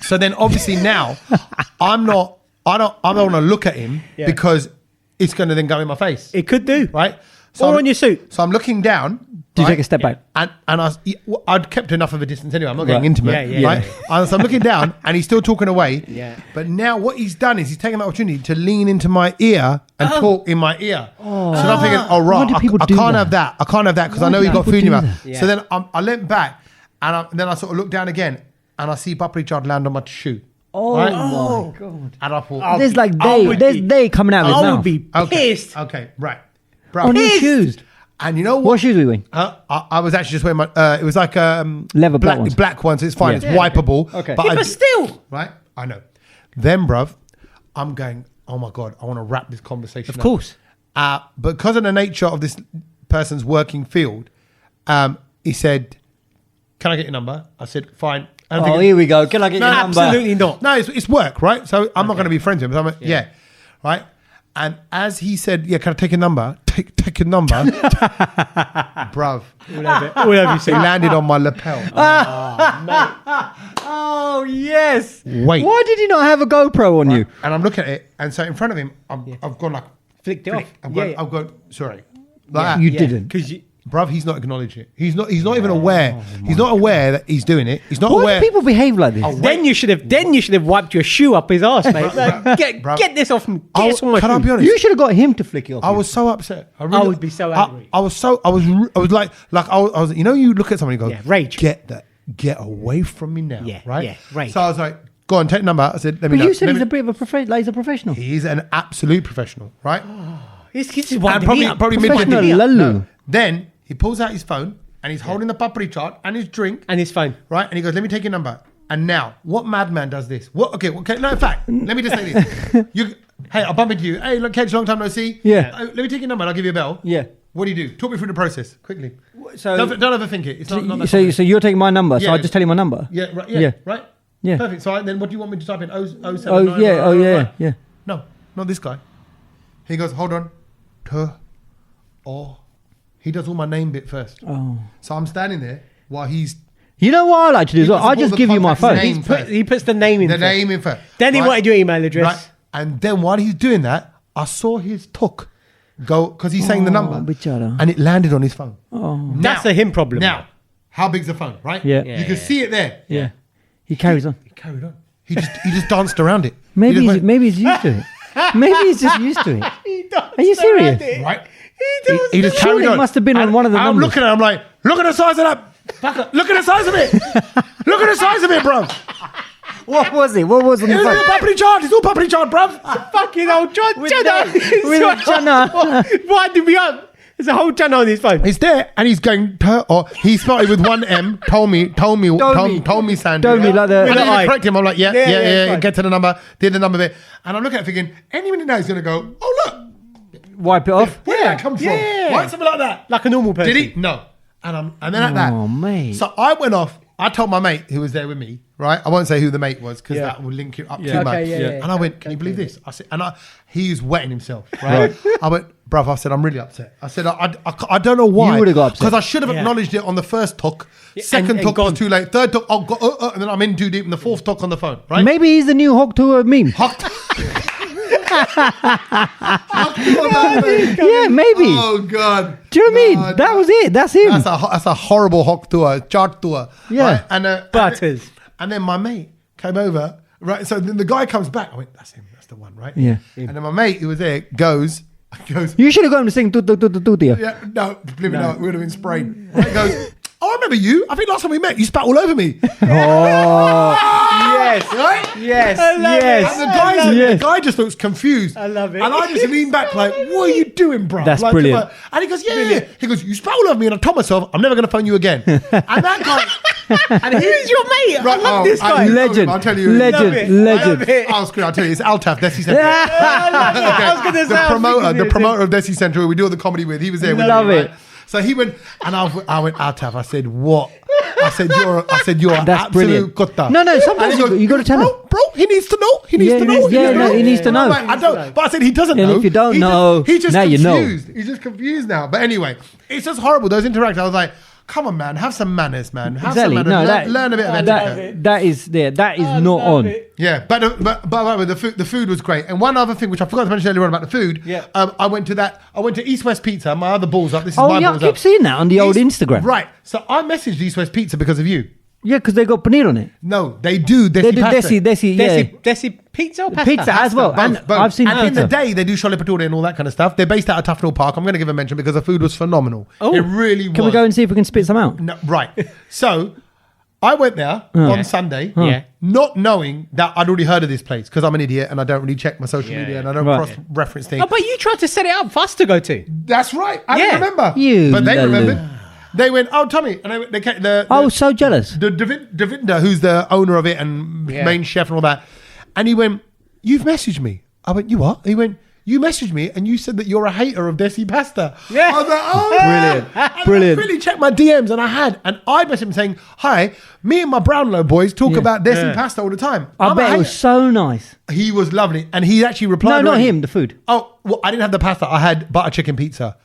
[SPEAKER 1] so then obviously now I don't want to look at him because it's going to then go in my face.
[SPEAKER 3] It could do.
[SPEAKER 1] Right? So
[SPEAKER 3] Or
[SPEAKER 1] I'm-
[SPEAKER 3] on your suit.
[SPEAKER 1] So I'm looking down.
[SPEAKER 4] Do you
[SPEAKER 1] right?
[SPEAKER 4] take a step back?
[SPEAKER 1] And I'd kept enough of a distance anyway. I'm not getting
[SPEAKER 4] Right.
[SPEAKER 1] intimate.
[SPEAKER 3] Yeah,
[SPEAKER 1] right? And so I'm looking down and he's still talking away.
[SPEAKER 3] Yeah.
[SPEAKER 1] But now what he's done is he's taken the opportunity to lean into my ear and talk in my ear. So then I'm thinking, oh, right,
[SPEAKER 4] Why do people
[SPEAKER 1] I
[SPEAKER 4] do
[SPEAKER 1] can't
[SPEAKER 4] that?
[SPEAKER 1] have that. I can't have that because I
[SPEAKER 4] Why
[SPEAKER 1] know
[SPEAKER 4] do
[SPEAKER 1] you got
[SPEAKER 4] people
[SPEAKER 1] food in your
[SPEAKER 4] do
[SPEAKER 1] mouth.
[SPEAKER 3] that? Yeah.
[SPEAKER 1] So then I leant back and then I sort of looked down again and I see papri chaat land on my shoe.
[SPEAKER 4] Oh
[SPEAKER 1] Right?
[SPEAKER 4] my god!
[SPEAKER 1] And I thought,
[SPEAKER 4] There's like
[SPEAKER 3] I would
[SPEAKER 4] there's
[SPEAKER 3] be-
[SPEAKER 4] day coming out of his
[SPEAKER 3] I
[SPEAKER 4] mouth.
[SPEAKER 3] would be
[SPEAKER 1] okay,
[SPEAKER 3] pissed.
[SPEAKER 1] okay, right. Bro,
[SPEAKER 4] On your
[SPEAKER 3] Pissed.
[SPEAKER 4] shoes.
[SPEAKER 1] and you know
[SPEAKER 4] What shoes are you wearing?
[SPEAKER 1] I was actually just wearing my. It was like
[SPEAKER 4] Leather black ones.
[SPEAKER 1] black ones. So it's fine.
[SPEAKER 4] Yeah.
[SPEAKER 1] It's wipeable.
[SPEAKER 4] Okay.
[SPEAKER 1] but,
[SPEAKER 3] Yeah, but still.
[SPEAKER 1] right? I know. Then, bruv, I'm going. Oh my god! I want to wrap this conversation.
[SPEAKER 3] Of
[SPEAKER 1] up.
[SPEAKER 3] course.
[SPEAKER 1] Because of the nature of this person's working field, he said, "Can I get your number?" I said, "Fine." I don't
[SPEAKER 4] Oh,
[SPEAKER 1] think
[SPEAKER 4] here we go. Can I get
[SPEAKER 1] No,
[SPEAKER 4] your number?
[SPEAKER 3] Absolutely not.
[SPEAKER 1] No, it's work, right? So I'm not going to be friends with him. So I'm like, yeah, right. And as he said, "Yeah, can I take your number?" Take your number, bruv.
[SPEAKER 3] All over you
[SPEAKER 1] He
[SPEAKER 3] see.
[SPEAKER 1] landed on my lapel.
[SPEAKER 4] Oh yes.
[SPEAKER 1] Wait.
[SPEAKER 4] Why did he not have a GoPro on you?
[SPEAKER 1] And I'm looking at it, and so in front of him, I've gone like,
[SPEAKER 3] Flicked it off.
[SPEAKER 1] I've gone, sorry, like that.
[SPEAKER 4] You didn't.
[SPEAKER 3] Because you.
[SPEAKER 1] Bruv, he's not acknowledging it. He's not even aware. He's not aware that he's doing it. He's not
[SPEAKER 4] Why
[SPEAKER 1] aware.
[SPEAKER 4] do people behave like this?
[SPEAKER 3] Then you should have wiped your shoe up his ass, mate.
[SPEAKER 1] Bruv.
[SPEAKER 3] Get this off. Get this on my
[SPEAKER 1] Can I
[SPEAKER 3] shoe.
[SPEAKER 1] be honest?
[SPEAKER 4] You should have got him to flick you off.
[SPEAKER 1] I was so upset.
[SPEAKER 3] I would be so angry.
[SPEAKER 1] I was like I was. You know, you look at somebody and go,
[SPEAKER 3] Yeah, rage.
[SPEAKER 1] Get away from me now.
[SPEAKER 3] Yeah,
[SPEAKER 1] right.
[SPEAKER 3] yeah, rage.
[SPEAKER 1] So I was like, go on, take the number. I said, let me
[SPEAKER 4] But
[SPEAKER 1] know.
[SPEAKER 4] you said
[SPEAKER 1] Let
[SPEAKER 4] he's
[SPEAKER 1] me-
[SPEAKER 4] a bit of a he's a professional.
[SPEAKER 1] He's an absolute professional, right?
[SPEAKER 3] This is
[SPEAKER 1] And
[SPEAKER 3] winding me up.
[SPEAKER 1] probably
[SPEAKER 4] Professional
[SPEAKER 1] midway.
[SPEAKER 4] lalu.
[SPEAKER 1] No. Then he pulls out his phone and he's holding the papri chaat and his drink,
[SPEAKER 3] And his phone.
[SPEAKER 1] right? And he goes, "Let me take your number." And now, what madman does this? What? Okay. No, in fact, let me just say this. Hey, I'll bump into you. Hey, look, Kedge, long time no see.
[SPEAKER 4] Yeah.
[SPEAKER 1] Let me take your number and I'll give you a bell.
[SPEAKER 4] Yeah.
[SPEAKER 1] What do you do? Talk me through the process quickly.
[SPEAKER 4] So
[SPEAKER 1] Don't overthink it. It's not that
[SPEAKER 4] so you're taking my number, so
[SPEAKER 1] Yeah.
[SPEAKER 4] I'll just tell you my number.
[SPEAKER 1] Yeah, right.
[SPEAKER 4] Yeah.
[SPEAKER 1] Yeah, right.
[SPEAKER 4] Yeah.
[SPEAKER 1] Perfect. So then, what do you want me to type in? 079.
[SPEAKER 4] Oh yeah. Yeah.
[SPEAKER 1] No, not this guy. He goes, hold on. He does all my name bit first.
[SPEAKER 4] Oh.
[SPEAKER 1] So I'm standing there while he's
[SPEAKER 4] You know what I like to do as well? I just give you my phone.
[SPEAKER 3] He puts the name in.
[SPEAKER 1] The name in first.
[SPEAKER 3] Then he wanted your email address.
[SPEAKER 1] Right. And then while he's doing that, I saw his talk go because he's saying the number, and it landed on his phone.
[SPEAKER 3] That's a him problem.
[SPEAKER 1] Now, how big's the phone, right?
[SPEAKER 4] Yeah.
[SPEAKER 1] You can see it there.
[SPEAKER 4] Yeah. He carries on.
[SPEAKER 1] He carried on. He just danced around it.
[SPEAKER 4] Maybe he's used to it. Maybe he's just used to it. Are you serious?
[SPEAKER 1] Right.
[SPEAKER 3] He
[SPEAKER 1] just carried
[SPEAKER 4] Surely
[SPEAKER 1] on.
[SPEAKER 4] it must have been on one of the
[SPEAKER 1] I'm
[SPEAKER 4] numbers.
[SPEAKER 1] looking at it, I'm like, look at the size of that. Look at the size of it. Look at the size of it, bro.
[SPEAKER 4] What was it? What was on the
[SPEAKER 1] It's all
[SPEAKER 4] phone?
[SPEAKER 1] property chart. It's all property chart, bro.
[SPEAKER 3] Fucking old John.
[SPEAKER 4] With Chana.
[SPEAKER 3] Why did we up? There's a whole channel on his phone.
[SPEAKER 1] It's there, and he's going. He started with one M. Told me, Sandy.
[SPEAKER 4] Told me like the.
[SPEAKER 1] And I correct him. I'm like, yeah.
[SPEAKER 3] Fine.
[SPEAKER 1] Get to the number. Did the number bit, and I'm looking at it thinking, any minute now he's gonna go. Oh look,
[SPEAKER 4] Wipe it off.
[SPEAKER 1] where did that come from? Why something like that?
[SPEAKER 3] Like a normal person.
[SPEAKER 1] Did he? No. And then at that.
[SPEAKER 4] Oh, mate.
[SPEAKER 1] So I went off. I told my mate who was there with me, right? I won't say who the mate was because that will link it up too much. And I went, can you believe this? I said, he was wetting himself, right? I went, bruv, I said, I'm really upset. I said, I don't know why.
[SPEAKER 4] You would have got upset.
[SPEAKER 1] Because I should have acknowledged it on the first talk. Second talk was too late. Third talk, and then I'm in too deep in the fourth talk on the phone, right?
[SPEAKER 4] Maybe he's the new Chaat Tuah meme. Yeah, maybe.
[SPEAKER 1] Oh God!
[SPEAKER 4] Do you know what I mean? That was it. That's him.
[SPEAKER 1] That's a horrible Chaat Tuah, Chaat Tuah.
[SPEAKER 4] Yeah.
[SPEAKER 1] Right?
[SPEAKER 3] Butters.
[SPEAKER 1] And then my mate came over. Right. So then the guy comes back. I went, that's him. That's the one. Right.
[SPEAKER 4] Yeah.
[SPEAKER 1] And then my mate who was there goes.
[SPEAKER 4] You should have gone to sing Tutia.
[SPEAKER 1] Yeah. No. Believe it or not, we would have been sprayed. Right, goes. Oh, I remember you. I think last time we met, you spat all over me.
[SPEAKER 3] Yes.
[SPEAKER 1] Right?
[SPEAKER 3] Yes.
[SPEAKER 1] And the guy just looks confused.
[SPEAKER 3] I love it.
[SPEAKER 1] And I just lean back like, what are you doing, bro?
[SPEAKER 4] That's
[SPEAKER 1] like,
[SPEAKER 4] brilliant.
[SPEAKER 1] And he goes, yeah. He goes, you spat all over me. And I told myself, I'm never going to phone you again. And that guy...
[SPEAKER 3] And who's your mate? I love this guy.
[SPEAKER 4] Legend.
[SPEAKER 1] I'll tell you.
[SPEAKER 4] Legend.
[SPEAKER 1] I'll screw. I'll tell you. It's Altaf, Desi Central.
[SPEAKER 3] I was going to say...
[SPEAKER 1] The promoter of Desi Central, we do all the comedy with. He was there with
[SPEAKER 4] Love
[SPEAKER 1] me,
[SPEAKER 4] it.
[SPEAKER 1] right? So he went, and I went, Altaf. I said, what? I said, you're
[SPEAKER 4] That's
[SPEAKER 1] absolute
[SPEAKER 4] brilliant.
[SPEAKER 1] kutta.
[SPEAKER 4] No, sometimes you got to tell him.
[SPEAKER 1] Bro, he needs to know. He needs to know.
[SPEAKER 4] He needs to know.
[SPEAKER 1] I don't. But I said he doesn't know.
[SPEAKER 4] And if you don't know,
[SPEAKER 1] he's just
[SPEAKER 4] now you know.
[SPEAKER 1] confused. He's just confused now. But anyway, it's just horrible. Those interactions. I was like, come on, man, have some manners, man. Have some manners.
[SPEAKER 4] No,
[SPEAKER 1] learn a bit of etiquette.
[SPEAKER 4] That is not on.
[SPEAKER 1] Yeah, but the food was great. And one other thing which I forgot to mention earlier on about the food. Yeah. I went to East West Pizza. My other balls up. This is my balls up.
[SPEAKER 4] I keep seeing that on the old Instagram.
[SPEAKER 1] Right. So I messaged East West Pizza because of you.
[SPEAKER 4] Yeah, because they got paneer on it.
[SPEAKER 1] No, they do.
[SPEAKER 4] They do
[SPEAKER 3] Desi pizza or pasta?
[SPEAKER 4] Pizza as well.
[SPEAKER 1] Both.
[SPEAKER 4] I've seen
[SPEAKER 1] and
[SPEAKER 4] pizza.
[SPEAKER 1] in the day, they do Chole Bhature and all that kind of stuff. They're based out of Tufnell Park. I'm going to give a mention because the food was phenomenal. It really was.
[SPEAKER 4] Can we go and see if we can spit some out?
[SPEAKER 1] No, right. So I went there on Sunday, not knowing that I'd already heard of this place because I'm an idiot and I don't really check my social media and I don't cross-reference things.
[SPEAKER 3] Oh, but you tried to set it up for us to go to.
[SPEAKER 1] That's right. I didn't remember. But they remembered. They went, oh, Tommy. And they came,
[SPEAKER 4] so jealous.
[SPEAKER 1] The Davinder, who's the owner of it and main chef and all that. And he went, you've messaged me. I went, you what? He went, you messaged me and you said that you're a hater of Desi pasta.
[SPEAKER 3] Yeah.
[SPEAKER 1] I was like, oh,
[SPEAKER 4] Brilliant.
[SPEAKER 1] I really checked my DMs and I had. And I messaged him saying, hi, me and my Brownlow boys talk about Desi pasta all the time.
[SPEAKER 4] I bet it was so nice.
[SPEAKER 1] He was lovely. And he actually replied.
[SPEAKER 4] No, not him, the food.
[SPEAKER 1] Oh, well, I didn't have the pasta. I had butter chicken pizza.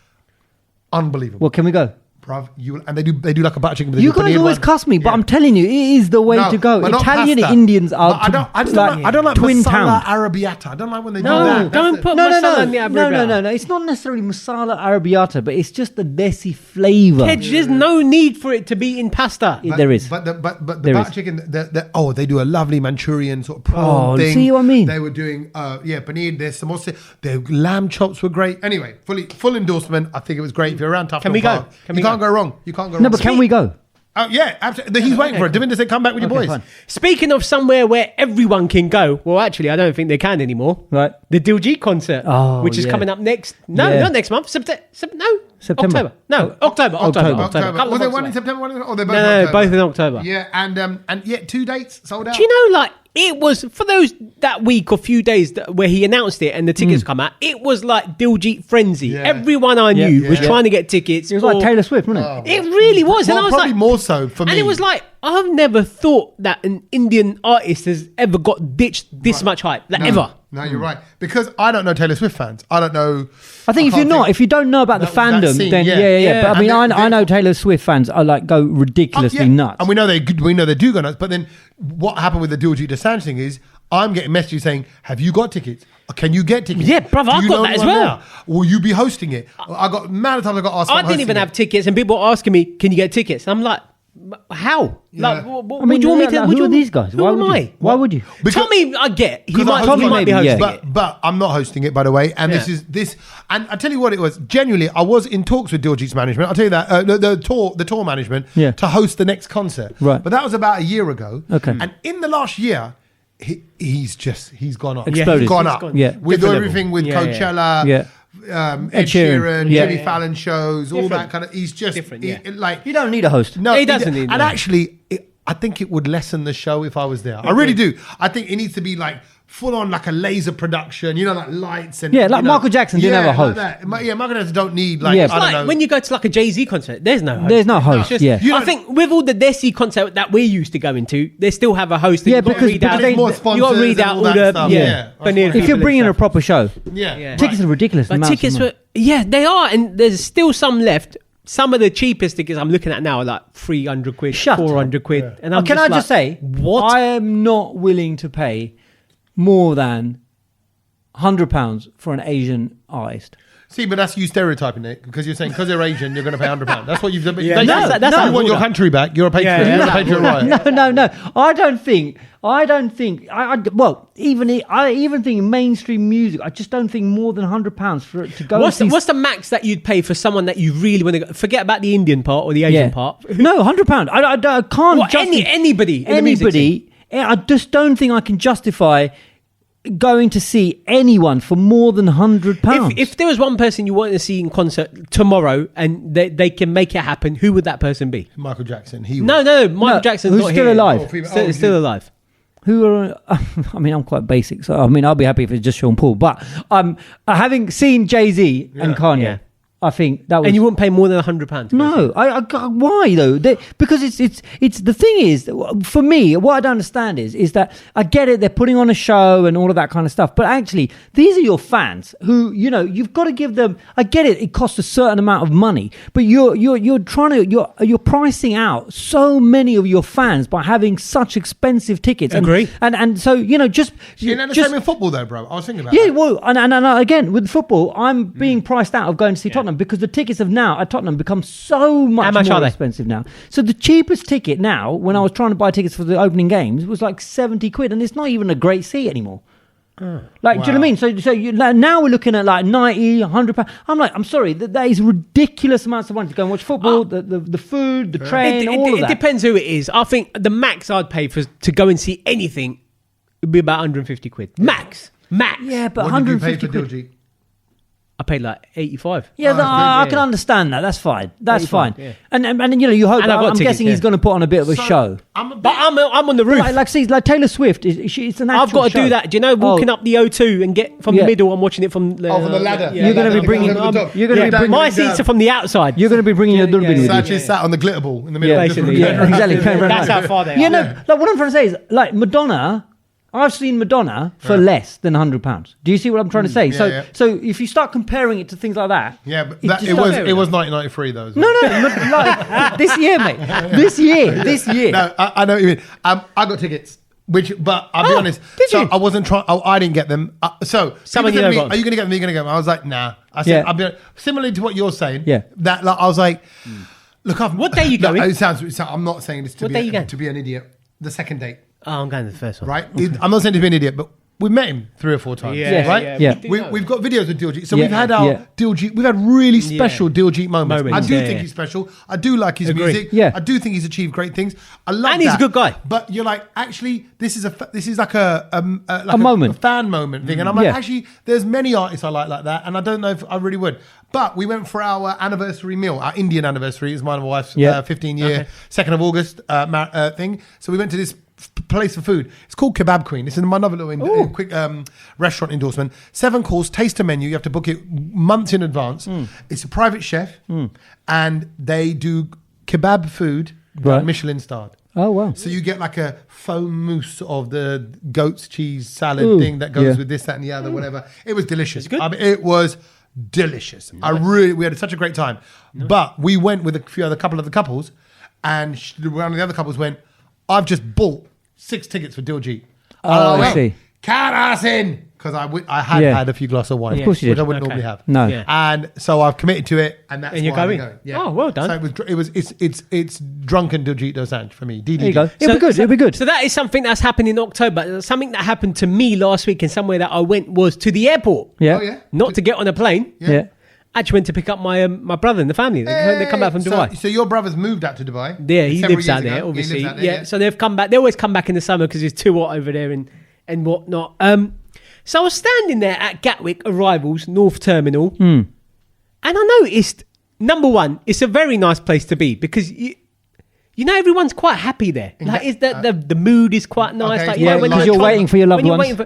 [SPEAKER 1] Unbelievable.
[SPEAKER 4] Well, can we go?
[SPEAKER 1] Bruv, and they do like a butter chicken.
[SPEAKER 4] You guys always cuss me, but I'm telling you, it is the way to go. Italian and Indians are
[SPEAKER 1] I don't like
[SPEAKER 4] twin
[SPEAKER 1] masala
[SPEAKER 4] towns.
[SPEAKER 1] arrabbiata. I don't like when they do that.
[SPEAKER 3] Don't put masala in the arrabbiata.
[SPEAKER 4] No. It's not necessarily masala arrabbiata, but it's just the desi flavour.
[SPEAKER 3] There's no need for it to be in pasta.
[SPEAKER 1] There is. But the butter chicken, they do a lovely Manchurian sort of prawn thing.
[SPEAKER 4] See what I mean?
[SPEAKER 1] They were doing paneer. There's samosa. Their lamb chops were great. Anyway, full endorsement. I think it was great. If you're around Tufnell
[SPEAKER 3] Can we go?
[SPEAKER 1] You can't go wrong. You can't go wrong.
[SPEAKER 4] No, but can we go?
[SPEAKER 1] Oh, yeah, absolutely. He's waiting for it. Davinder said, come back with your boys.
[SPEAKER 4] Fine.
[SPEAKER 3] Speaking of somewhere where everyone can go, well, actually, I don't think they can anymore.
[SPEAKER 4] Right.
[SPEAKER 3] The Diljit concert, which is coming up next. No, not next month. September.
[SPEAKER 4] October.
[SPEAKER 3] No, October.
[SPEAKER 1] Was there one in September? Or they're both in
[SPEAKER 3] No,
[SPEAKER 1] October?
[SPEAKER 3] both in October.
[SPEAKER 1] Yeah, and 2 dates sold out.
[SPEAKER 3] Do you know, like, it was for that week or few days where he announced it and the tickets come out. It was like Diljit frenzy. Yeah. Everyone I knew was trying to get tickets.
[SPEAKER 4] It was like Taylor Swift, wasn't it?
[SPEAKER 3] It really was, and I was
[SPEAKER 1] probably
[SPEAKER 3] like,
[SPEAKER 1] more so for me.
[SPEAKER 3] And it was like I've never thought that an Indian artist has ever got ditched this much hype. Ever.
[SPEAKER 1] No, you're right. Because I don't know Taylor Swift fans. I don't know.
[SPEAKER 4] I think if you don't know about the fandom,
[SPEAKER 1] scene,
[SPEAKER 4] then yeah. But I mean, I know Taylor Swift fans are like go ridiculously nuts.
[SPEAKER 1] And we know they do go nuts. But then what happened with the Diljit Dosanjh thing is I'm getting messages saying, have you got tickets? Can you get tickets?
[SPEAKER 3] Yeah, brother, I've got that as well.
[SPEAKER 1] Now? Will you be hosting it? I got mad at times I got asked.
[SPEAKER 3] I didn't even have tickets, and people were asking me, "Can you get tickets?" I'm like, "How?
[SPEAKER 1] Yeah.
[SPEAKER 3] Like, what do you want me to?
[SPEAKER 4] Who are these guys?
[SPEAKER 3] Who am I?
[SPEAKER 4] Why would you?
[SPEAKER 3] Tommy, I get. He might be
[SPEAKER 4] maybe,
[SPEAKER 3] hosting it.
[SPEAKER 1] But I'm not hosting it, by the way. And this. And I tell you what it was. Genuinely, I was in talks with Diljit's management. I'll tell you that the tour management to host the next concert.
[SPEAKER 4] Right.
[SPEAKER 1] But that was about a year ago.
[SPEAKER 4] Okay.
[SPEAKER 1] And in the last year, he's gone up.
[SPEAKER 4] Exploded.
[SPEAKER 1] He's gone up.
[SPEAKER 4] Yeah.
[SPEAKER 1] With
[SPEAKER 3] Different
[SPEAKER 1] everything with Coachella.
[SPEAKER 4] Yeah.
[SPEAKER 1] Ed Sheeran, Jimmy Fallon shows, all that kind of. He's just
[SPEAKER 3] different.
[SPEAKER 1] like
[SPEAKER 4] You don't need a host.
[SPEAKER 1] no,
[SPEAKER 3] He doesn't need
[SPEAKER 1] And
[SPEAKER 3] that.
[SPEAKER 1] actually, I think it would lessen the show if I was there. I really do. I think it needs to be like full on like a laser production, like lights and
[SPEAKER 4] like Michael Jackson didn't have a host.
[SPEAKER 1] Like that. Michael Jackson don't need like
[SPEAKER 4] Yeah.
[SPEAKER 1] I
[SPEAKER 3] It's
[SPEAKER 1] don't
[SPEAKER 3] like
[SPEAKER 1] know.
[SPEAKER 3] when you go to like a Jay-Z concert, there's no host.
[SPEAKER 4] There's no host.
[SPEAKER 3] It's
[SPEAKER 4] Yeah.
[SPEAKER 3] I think with all the Desi concert that we're used to going to, they still have a host.
[SPEAKER 4] Yeah,
[SPEAKER 3] You've got to
[SPEAKER 4] because
[SPEAKER 3] read out-
[SPEAKER 1] there's more
[SPEAKER 3] you got
[SPEAKER 1] sponsors
[SPEAKER 3] to read
[SPEAKER 1] and
[SPEAKER 3] out
[SPEAKER 1] all
[SPEAKER 3] all
[SPEAKER 1] that
[SPEAKER 3] the
[SPEAKER 1] stuff.
[SPEAKER 4] If you're bringing a proper show,
[SPEAKER 1] yeah.
[SPEAKER 4] tickets are ridiculous.
[SPEAKER 3] But tickets were they are, and there's still some left. Some of the cheapest tickets I'm looking at now are like 300 quid,
[SPEAKER 4] Shut
[SPEAKER 3] 400 quid.
[SPEAKER 1] Yeah.
[SPEAKER 3] And I'm
[SPEAKER 4] Can I
[SPEAKER 3] like,
[SPEAKER 4] just say,
[SPEAKER 3] what?
[SPEAKER 4] I am not willing to pay more than £100 for an Asian artist.
[SPEAKER 1] See, but that's you stereotyping it because you're saying because they're Asian, you're going to pay £100. That's what you've done.
[SPEAKER 3] Yeah,
[SPEAKER 1] that's
[SPEAKER 3] out
[SPEAKER 1] you
[SPEAKER 3] of
[SPEAKER 1] want your
[SPEAKER 3] order.
[SPEAKER 1] country back. You're a patriot.
[SPEAKER 3] Yeah,
[SPEAKER 1] You're a
[SPEAKER 3] yeah.
[SPEAKER 1] patriot, right?
[SPEAKER 4] No. I don't think. I even think mainstream music. I just don't think more than £100 for it to go.
[SPEAKER 3] What's the max that you'd pay for someone that you really want to go? Forget about the Indian part or the Asian part.
[SPEAKER 4] No, £100. I can't.
[SPEAKER 3] What, anybody in the music scene?
[SPEAKER 4] I just don't think I can justify going to see anyone for more than £100.
[SPEAKER 3] If there was one person you wanted to see in concert tomorrow and they can make it happen, who would that person be?
[SPEAKER 1] Michael Jackson.
[SPEAKER 3] No, Michael Jackson's
[SPEAKER 4] who's
[SPEAKER 3] not
[SPEAKER 4] still
[SPEAKER 3] here.
[SPEAKER 4] alive?
[SPEAKER 3] Still alive.
[SPEAKER 4] Who are? I mean, I'm quite basic, so I mean, I'll be happy if it's just Sean Paul. But having seen Jay-Z and Kanye, I think that was.
[SPEAKER 3] And you wouldn't pay more than £100.
[SPEAKER 4] No, why though? Because it's the thing is, for me, what I don't understand is that I get it, they're putting on a show and all of that kind of stuff, but actually these are your fans who you've got to give them. I get it, it costs a certain amount of money, but you're pricing out so many of your fans by having such expensive tickets.
[SPEAKER 3] Agree.
[SPEAKER 4] And so just
[SPEAKER 1] the same in football though, bro. I was thinking about
[SPEAKER 4] yeah,
[SPEAKER 1] that.
[SPEAKER 4] well, and again with football, I'm being priced out of going to see Tottenham because the tickets have now at Tottenham become so much more expensive now. So the cheapest ticket now, when I was trying to buy tickets for the opening games, was like 70 quid, and it's not even a great seat anymore. Do you know what I mean? So now we're looking at like 90, 100 pounds. I'm like, I'm sorry, that is ridiculous amounts of money to go and watch football, the food, the train, all of that.
[SPEAKER 3] It depends who it is. I think the max I'd pay to go and see anything would be about 150 quid. Max.
[SPEAKER 4] Yeah, but
[SPEAKER 1] What did you pay
[SPEAKER 4] 150
[SPEAKER 1] for
[SPEAKER 4] quid.
[SPEAKER 1] Diljit?
[SPEAKER 3] I paid like 85.
[SPEAKER 4] Yeah, I can understand that. That's fine. That's fine. Yeah. And you hope.
[SPEAKER 3] And
[SPEAKER 4] I'm guessing he's going to put on a bit of a show.
[SPEAKER 3] I'm on the roof.
[SPEAKER 4] Like Taylor Swift. It's an actual
[SPEAKER 3] I've got to
[SPEAKER 4] show.
[SPEAKER 3] do that. Do you know, walking up the O2 and get from the middle? I'm watching it from the
[SPEAKER 1] ladder.
[SPEAKER 4] You're going to be bringing.
[SPEAKER 3] My seats are from the outside.
[SPEAKER 4] You're going to be bringing your Durbin with you.
[SPEAKER 1] Sach is sat on the glitter ball in the middle.
[SPEAKER 3] Basically,
[SPEAKER 4] Yeah, exactly.
[SPEAKER 3] That's how far they are.
[SPEAKER 4] Like what I'm trying to say is, like Madonna. I've seen Madonna for less than £100. Do you see what I'm trying to say? So if you start comparing it to things like that,
[SPEAKER 1] but it was 1993 though.
[SPEAKER 4] No, like, this year, mate. This year.
[SPEAKER 1] No, I know what you mean. I got tickets. But I'll be honest.
[SPEAKER 3] Did you?
[SPEAKER 1] I wasn't trying. I didn't get them. So
[SPEAKER 3] Someone
[SPEAKER 1] people said to me,
[SPEAKER 3] got them.
[SPEAKER 1] are you going to get them? Are you going to get them? I was like, nah. I said, I'll be similarly to what you're saying.
[SPEAKER 4] Yeah.
[SPEAKER 1] That I was like, look,
[SPEAKER 3] What day you going?
[SPEAKER 1] It sounds. I'm not saying this
[SPEAKER 3] What day you going?
[SPEAKER 1] to be an idiot. The second date.
[SPEAKER 3] Oh, I'm going to the first one.
[SPEAKER 1] Right? I'm not saying to be an idiot, but we've met him 3 or 4 times.
[SPEAKER 3] Yeah,
[SPEAKER 1] right?
[SPEAKER 4] Yeah.
[SPEAKER 1] We've got videos with Diljit. So
[SPEAKER 4] Yeah,
[SPEAKER 1] we've had our Diljit, we've had really special Diljit moments.
[SPEAKER 3] Moments,
[SPEAKER 1] I do
[SPEAKER 3] yeah,
[SPEAKER 1] think
[SPEAKER 3] yeah.
[SPEAKER 1] he's special. I do like his
[SPEAKER 3] Agree.
[SPEAKER 1] music.
[SPEAKER 4] Yeah.
[SPEAKER 1] I do think he's achieved great things. I love
[SPEAKER 3] And he's a good guy.
[SPEAKER 1] But you're like, actually, this is like a
[SPEAKER 4] moment.
[SPEAKER 1] a fan moment thing. And I'm like,
[SPEAKER 4] Yeah.
[SPEAKER 1] actually, there's many artists I like that. And I don't know if I really would. But we went for our anniversary meal, our Indian anniversary. It's my wife's 15-year, 2nd of August thing. So we went to this place for food. It's called Kebab Queen. This is my another little quick restaurant endorsement. 7 course, taster menu. You have to book it months in advance. It's a private chef, and they do kebab food,
[SPEAKER 4] Right.
[SPEAKER 1] Michelin starred.
[SPEAKER 4] Oh, wow.
[SPEAKER 1] So you get like a faux mousse of the goat's cheese salad thing that goes with this, that, and the other, whatever. It was delicious.
[SPEAKER 3] Good?
[SPEAKER 1] I mean, it was delicious.
[SPEAKER 3] Nice.
[SPEAKER 1] We had such a great time. Nice. But we went with a couple of the couples, and one of the other couples went, I've just bought 6 tickets for Diljit.
[SPEAKER 4] Oh, I see.
[SPEAKER 1] Count us in. Because I had a few glasses of wine,
[SPEAKER 4] of course you did.
[SPEAKER 1] which I wouldn't normally have.
[SPEAKER 4] No,
[SPEAKER 1] and so I've committed to it, and that's
[SPEAKER 3] you're
[SPEAKER 1] why
[SPEAKER 3] going.
[SPEAKER 1] I'm going. Yeah.
[SPEAKER 3] Oh, well done.
[SPEAKER 1] So it's drunken Diljit Dosanjh for me.
[SPEAKER 4] there you go. It'll be good. It'll be good.
[SPEAKER 3] So that is something that's happened in October. Something that happened to me last week, and somewhere that I went was to the airport.
[SPEAKER 4] Yeah.
[SPEAKER 1] Oh, yeah.
[SPEAKER 3] Not to get on a plane.
[SPEAKER 4] Yeah.
[SPEAKER 3] Actually went to pick up my my brother and the family. They come back from Dubai.
[SPEAKER 1] So your brother's moved out to Dubai?
[SPEAKER 3] Yeah, he lives out there,
[SPEAKER 1] ago.
[SPEAKER 3] obviously.
[SPEAKER 1] He lives out there,
[SPEAKER 3] yeah, so they've come back. They always come back in the summer because it's too hot over there and whatnot. So I was standing there at Gatwick Arrivals, North Terminal, and I noticed, number one, it's a very nice place to be because you know everyone's quite happy there. Like is that the mood is quite nice.
[SPEAKER 1] Okay,
[SPEAKER 3] like,
[SPEAKER 4] because you're waiting for your loved ones.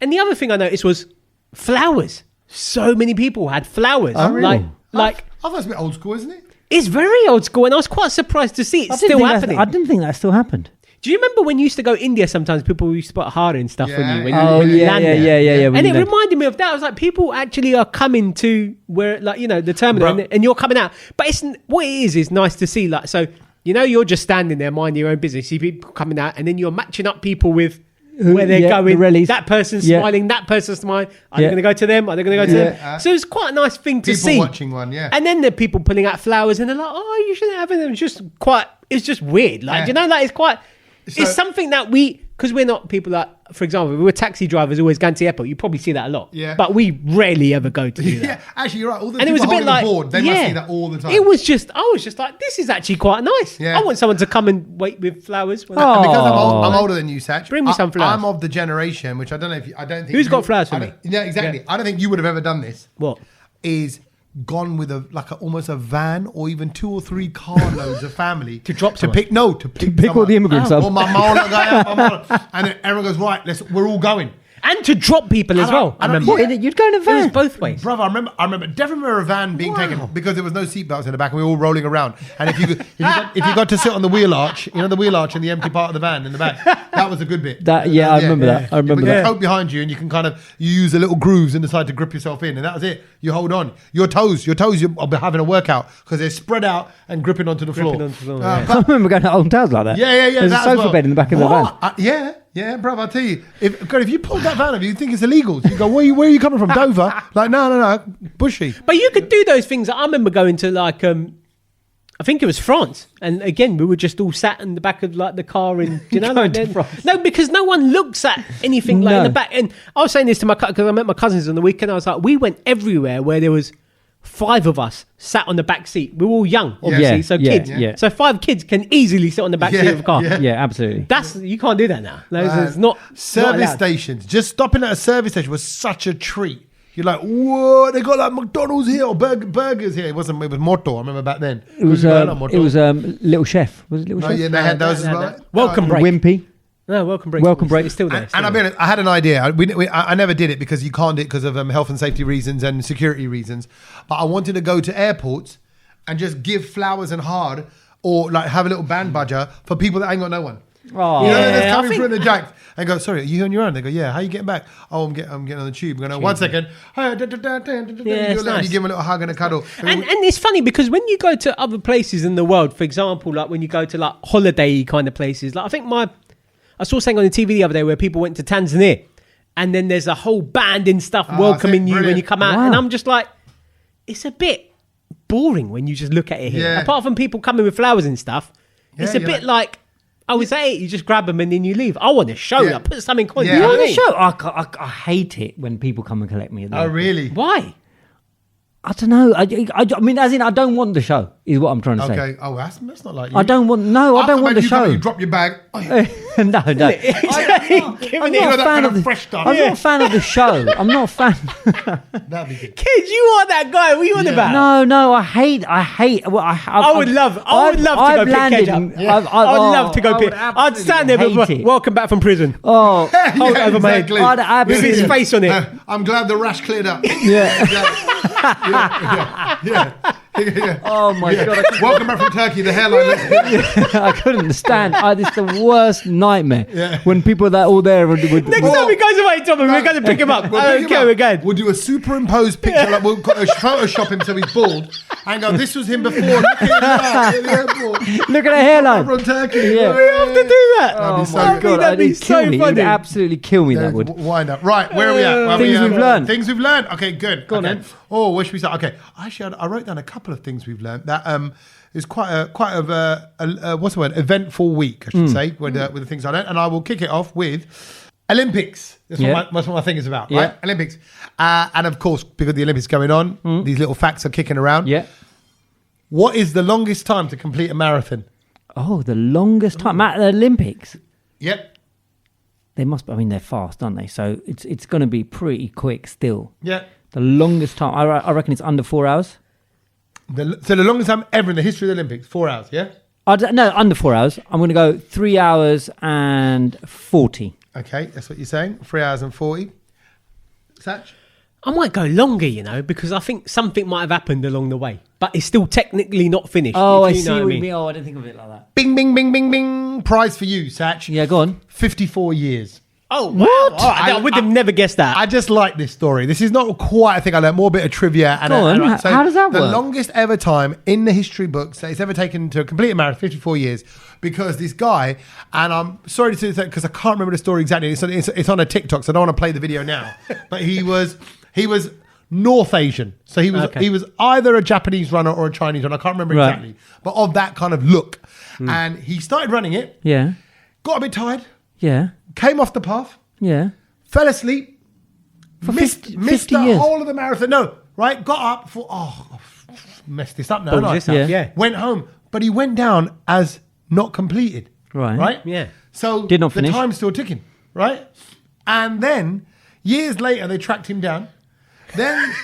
[SPEAKER 3] And the other thing I noticed was flowers. So many people had flowers.
[SPEAKER 1] Oh, really?
[SPEAKER 3] I
[SPEAKER 1] thought it's a bit old school, isn't it?
[SPEAKER 3] It's very old school, and I was quite surprised to see it's still happening.
[SPEAKER 4] I didn't think that still happened.
[SPEAKER 3] Do you remember when you used to go to India? Sometimes people used to put hard and stuff on you. When
[SPEAKER 4] you
[SPEAKER 3] land there.
[SPEAKER 4] Yeah.
[SPEAKER 3] And it reminded me of that. I was like, people actually are coming to where, like, you know, the terminal, and you're coming out. But it's what it is nice to see. Like, so you know, you're just standing there, minding your own business. You see people coming out, and then you're matching up people with where they're going. That person's smiling. That person's smiling. Are they going to go to them? Are they going to go to them? So it's quite a nice thing to see.
[SPEAKER 1] People watching one, yeah.
[SPEAKER 3] And then the people pulling out flowers, and they're like, "Oh, you shouldn't have them." It's just weird. Like, you know, like it's quite. So, it's something that because we're not people that, for example, if we were taxi drivers always going to the airport, you probably see that a lot.
[SPEAKER 1] Yeah.
[SPEAKER 3] But we rarely ever go to do that.
[SPEAKER 1] Yeah, actually, you're right. All the
[SPEAKER 3] and
[SPEAKER 1] people
[SPEAKER 3] it was a bit
[SPEAKER 1] holding
[SPEAKER 3] like,
[SPEAKER 1] the board, they must see that all the time.
[SPEAKER 3] I was just like, this is actually quite nice.
[SPEAKER 1] Yeah.
[SPEAKER 3] I want someone to come and wait with flowers.
[SPEAKER 1] And because I'm older than you, Sach.
[SPEAKER 3] Bring me some flowers.
[SPEAKER 1] I'm of the generation, which I don't know if I don't think.
[SPEAKER 3] Who's got flowers for me?
[SPEAKER 1] Yeah, exactly. Yeah. I don't think you would have ever done this.
[SPEAKER 3] What?
[SPEAKER 1] Is gone with almost a van or even 2 or 3 carloads of family
[SPEAKER 3] to drop
[SPEAKER 1] to pick
[SPEAKER 4] all the immigrants up.
[SPEAKER 1] Or my mom, and then everyone goes, right, we're all going.
[SPEAKER 3] And to drop people as well. I remember.
[SPEAKER 4] You'd go in a van.
[SPEAKER 3] It was both ways.
[SPEAKER 1] Brother, I definitely remember a van being taken because there was no seatbelts in the back and we were all rolling around. And if you got to sit on the wheel arch, you know, the wheel arch in the empty part of the van in the back, that was a good bit.
[SPEAKER 4] I remember that. I remember that.
[SPEAKER 1] You coat behind you and you can you use the little grooves in the side to grip yourself in, and that was it. You hold on. Your toes, you're having a workout because they're spread out and gripping onto the floor.
[SPEAKER 4] I remember going to Old Towns like that.
[SPEAKER 1] Yeah.
[SPEAKER 4] There's a sofa bed in the back of the van.
[SPEAKER 1] Yeah, bro, I'll tell you. If you pulled that van over, you think it's illegal. So you go, where are you coming from? Dover? Like, no, bushy.
[SPEAKER 3] But you could do those things. I remember going to I think it was France, and again we were just all sat in the back of like the car, and you know, no, because no one looks at anything like in the back. And I was saying this to my cousin because I met my cousins on the weekend. I was like, we went everywhere where there was 5 of us sat on the back seat. We were all young, obviously, kids. Yeah. So 5 kids can easily sit on the back seat of a car.
[SPEAKER 4] Yeah, absolutely.
[SPEAKER 3] You can't do that now. It's not
[SPEAKER 1] service stations. Just stopping at a service station was such a treat. You're like, whoa, they got like McDonald's here or burgers here. It was Morto. I remember back then.
[SPEAKER 4] It was Little Chef. Was it Little Chef?
[SPEAKER 1] Yeah, they had those as well.
[SPEAKER 3] Welcome Break.
[SPEAKER 4] Wimpy.
[SPEAKER 3] No, Welcome Break.
[SPEAKER 4] Welcome Break.
[SPEAKER 3] It's still there.
[SPEAKER 1] And I'll be honest, I had an idea. I never did it because you can't do it because of health and safety reasons and security reasons. But I wanted to go to airports and just give flowers and hard or like have a little band budger for people that ain't got no one.
[SPEAKER 4] Oh,
[SPEAKER 1] you know, they're coming through in the jacks and go, sorry, are you on your own? They go, yeah, how are you getting back? Oh, I'm getting on the tube. I'm going, 1 second. You give them a little hug and a cuddle.
[SPEAKER 3] And it's funny because when you go to other places in the world, for example, like when you go to like holiday kind of places, like I think I saw something on the TV the other day where people went to Tanzania and then there's a whole band and stuff welcoming you when you come out. Wow. And I'm just like, it's a bit boring when you just look at it here. Yeah. Apart from people coming with flowers and stuff, it's a bit like, oh, is that it? You just grab them and then you leave. I want a show. Like, put something on.
[SPEAKER 4] You want a show? I hate it when people come and collect me.
[SPEAKER 1] Oh, really?
[SPEAKER 3] Why?
[SPEAKER 4] I don't know. I mean, as in, I don't want the show, is what I'm trying to say.
[SPEAKER 1] Okay. Oh, that's not like you.
[SPEAKER 4] I don't want the show.
[SPEAKER 1] You drop your bag.
[SPEAKER 4] No. I'm not a fan of the fresh stuff. I'm not a fan of the show. I'm not a fan.
[SPEAKER 1] That'd be good.
[SPEAKER 3] Kids, you are that guy. What are you on about?
[SPEAKER 4] No. I hate. Well,
[SPEAKER 3] I would love to go pick ketchup. I would love to go pick. I'd stand there with welcome back from prison.
[SPEAKER 4] Oh,
[SPEAKER 3] hold over my head. With his face on it.
[SPEAKER 1] I'm glad the rash cleared up.
[SPEAKER 4] Yeah.
[SPEAKER 1] Yeah.
[SPEAKER 4] Oh my God.
[SPEAKER 1] Welcome back from Turkey, the hairline.
[SPEAKER 4] I couldn't understand. It's the worst nightmare when people that all there would
[SPEAKER 3] Next time he goes away, Tom, we're going to pick him up. We're going.
[SPEAKER 1] We'll do a superimposed picture. Like we'll Photoshop him so he's bald and go, this was him before. Look at
[SPEAKER 4] the hairline.
[SPEAKER 1] From Turkey.
[SPEAKER 3] Yeah. We have to do that.
[SPEAKER 4] Oh my God.
[SPEAKER 3] That'd be so funny.
[SPEAKER 4] It'd absolutely kill me, that would.
[SPEAKER 1] Wind up. Right, where are we at?
[SPEAKER 4] Things we've learned.
[SPEAKER 1] Things we've learned. Okay, good.
[SPEAKER 4] Go on then.
[SPEAKER 1] Oh, where should we start? Okay, actually, I wrote down a couple of things we've learned. That is quite a what's the word? Eventful week, I should say, with the things I learned. And I will kick it off with Olympics. That's what my thing is about, right? Olympics. And of course, because the Olympics going on, these little facts are kicking around.
[SPEAKER 4] Yeah.
[SPEAKER 1] What is the longest time to complete a marathon?
[SPEAKER 4] Oh, the longest time at the Olympics.
[SPEAKER 1] Yep.
[SPEAKER 4] They must. I mean, they're fast, aren't they? So it's going to be pretty quick still.
[SPEAKER 1] Yeah.
[SPEAKER 4] The longest time, I reckon it's under 4 hours.
[SPEAKER 1] So the longest time ever in the history of the Olympics, 4 hours. Yeah.
[SPEAKER 4] No, under 4 hours. I'm going to go 3 hours and 40.
[SPEAKER 1] Okay, that's what you're saying. 3 hours and 40. Sach?
[SPEAKER 3] I might go longer, because I think something might have happened along the way, but it's still technically not finished.
[SPEAKER 4] Oh, I see what you mean. Oh, I didn't think of it like that.
[SPEAKER 1] Bing, bing, bing, bing, bing. Prize for you, Sach.
[SPEAKER 4] Yeah, go on.
[SPEAKER 1] 54 years.
[SPEAKER 3] Oh, what? Wow. I would have never guessed that.
[SPEAKER 1] I just like this story. This is not quite a thing I learned, more a bit of trivia.
[SPEAKER 4] Go on.
[SPEAKER 1] So
[SPEAKER 4] how does that work?
[SPEAKER 1] The longest ever time in the history books that it's ever taken to complete a marathon, 54 years, because this guy, and I'm sorry to say that because I can't remember the story exactly. It's on a TikTok, so I don't want to play the video now. But he was North Asian. So he was either a Japanese runner or a Chinese runner. I can't remember exactly. But of that kind of look. And he started running it.
[SPEAKER 4] Yeah.
[SPEAKER 1] Got a bit tired.
[SPEAKER 4] Yeah.
[SPEAKER 1] Came off the path.
[SPEAKER 4] Yeah.
[SPEAKER 1] Fell asleep.
[SPEAKER 4] For
[SPEAKER 1] missed
[SPEAKER 4] 50
[SPEAKER 1] the
[SPEAKER 4] years.
[SPEAKER 1] whole of the marathon. No, right? Got up for, messed this up now.
[SPEAKER 3] Yeah.
[SPEAKER 1] Went home. But he went down as not completed. Right?
[SPEAKER 3] Yeah.
[SPEAKER 1] So
[SPEAKER 4] Did not finish.
[SPEAKER 1] The time's still ticking. Right? And then, years later, they tracked him down. Then,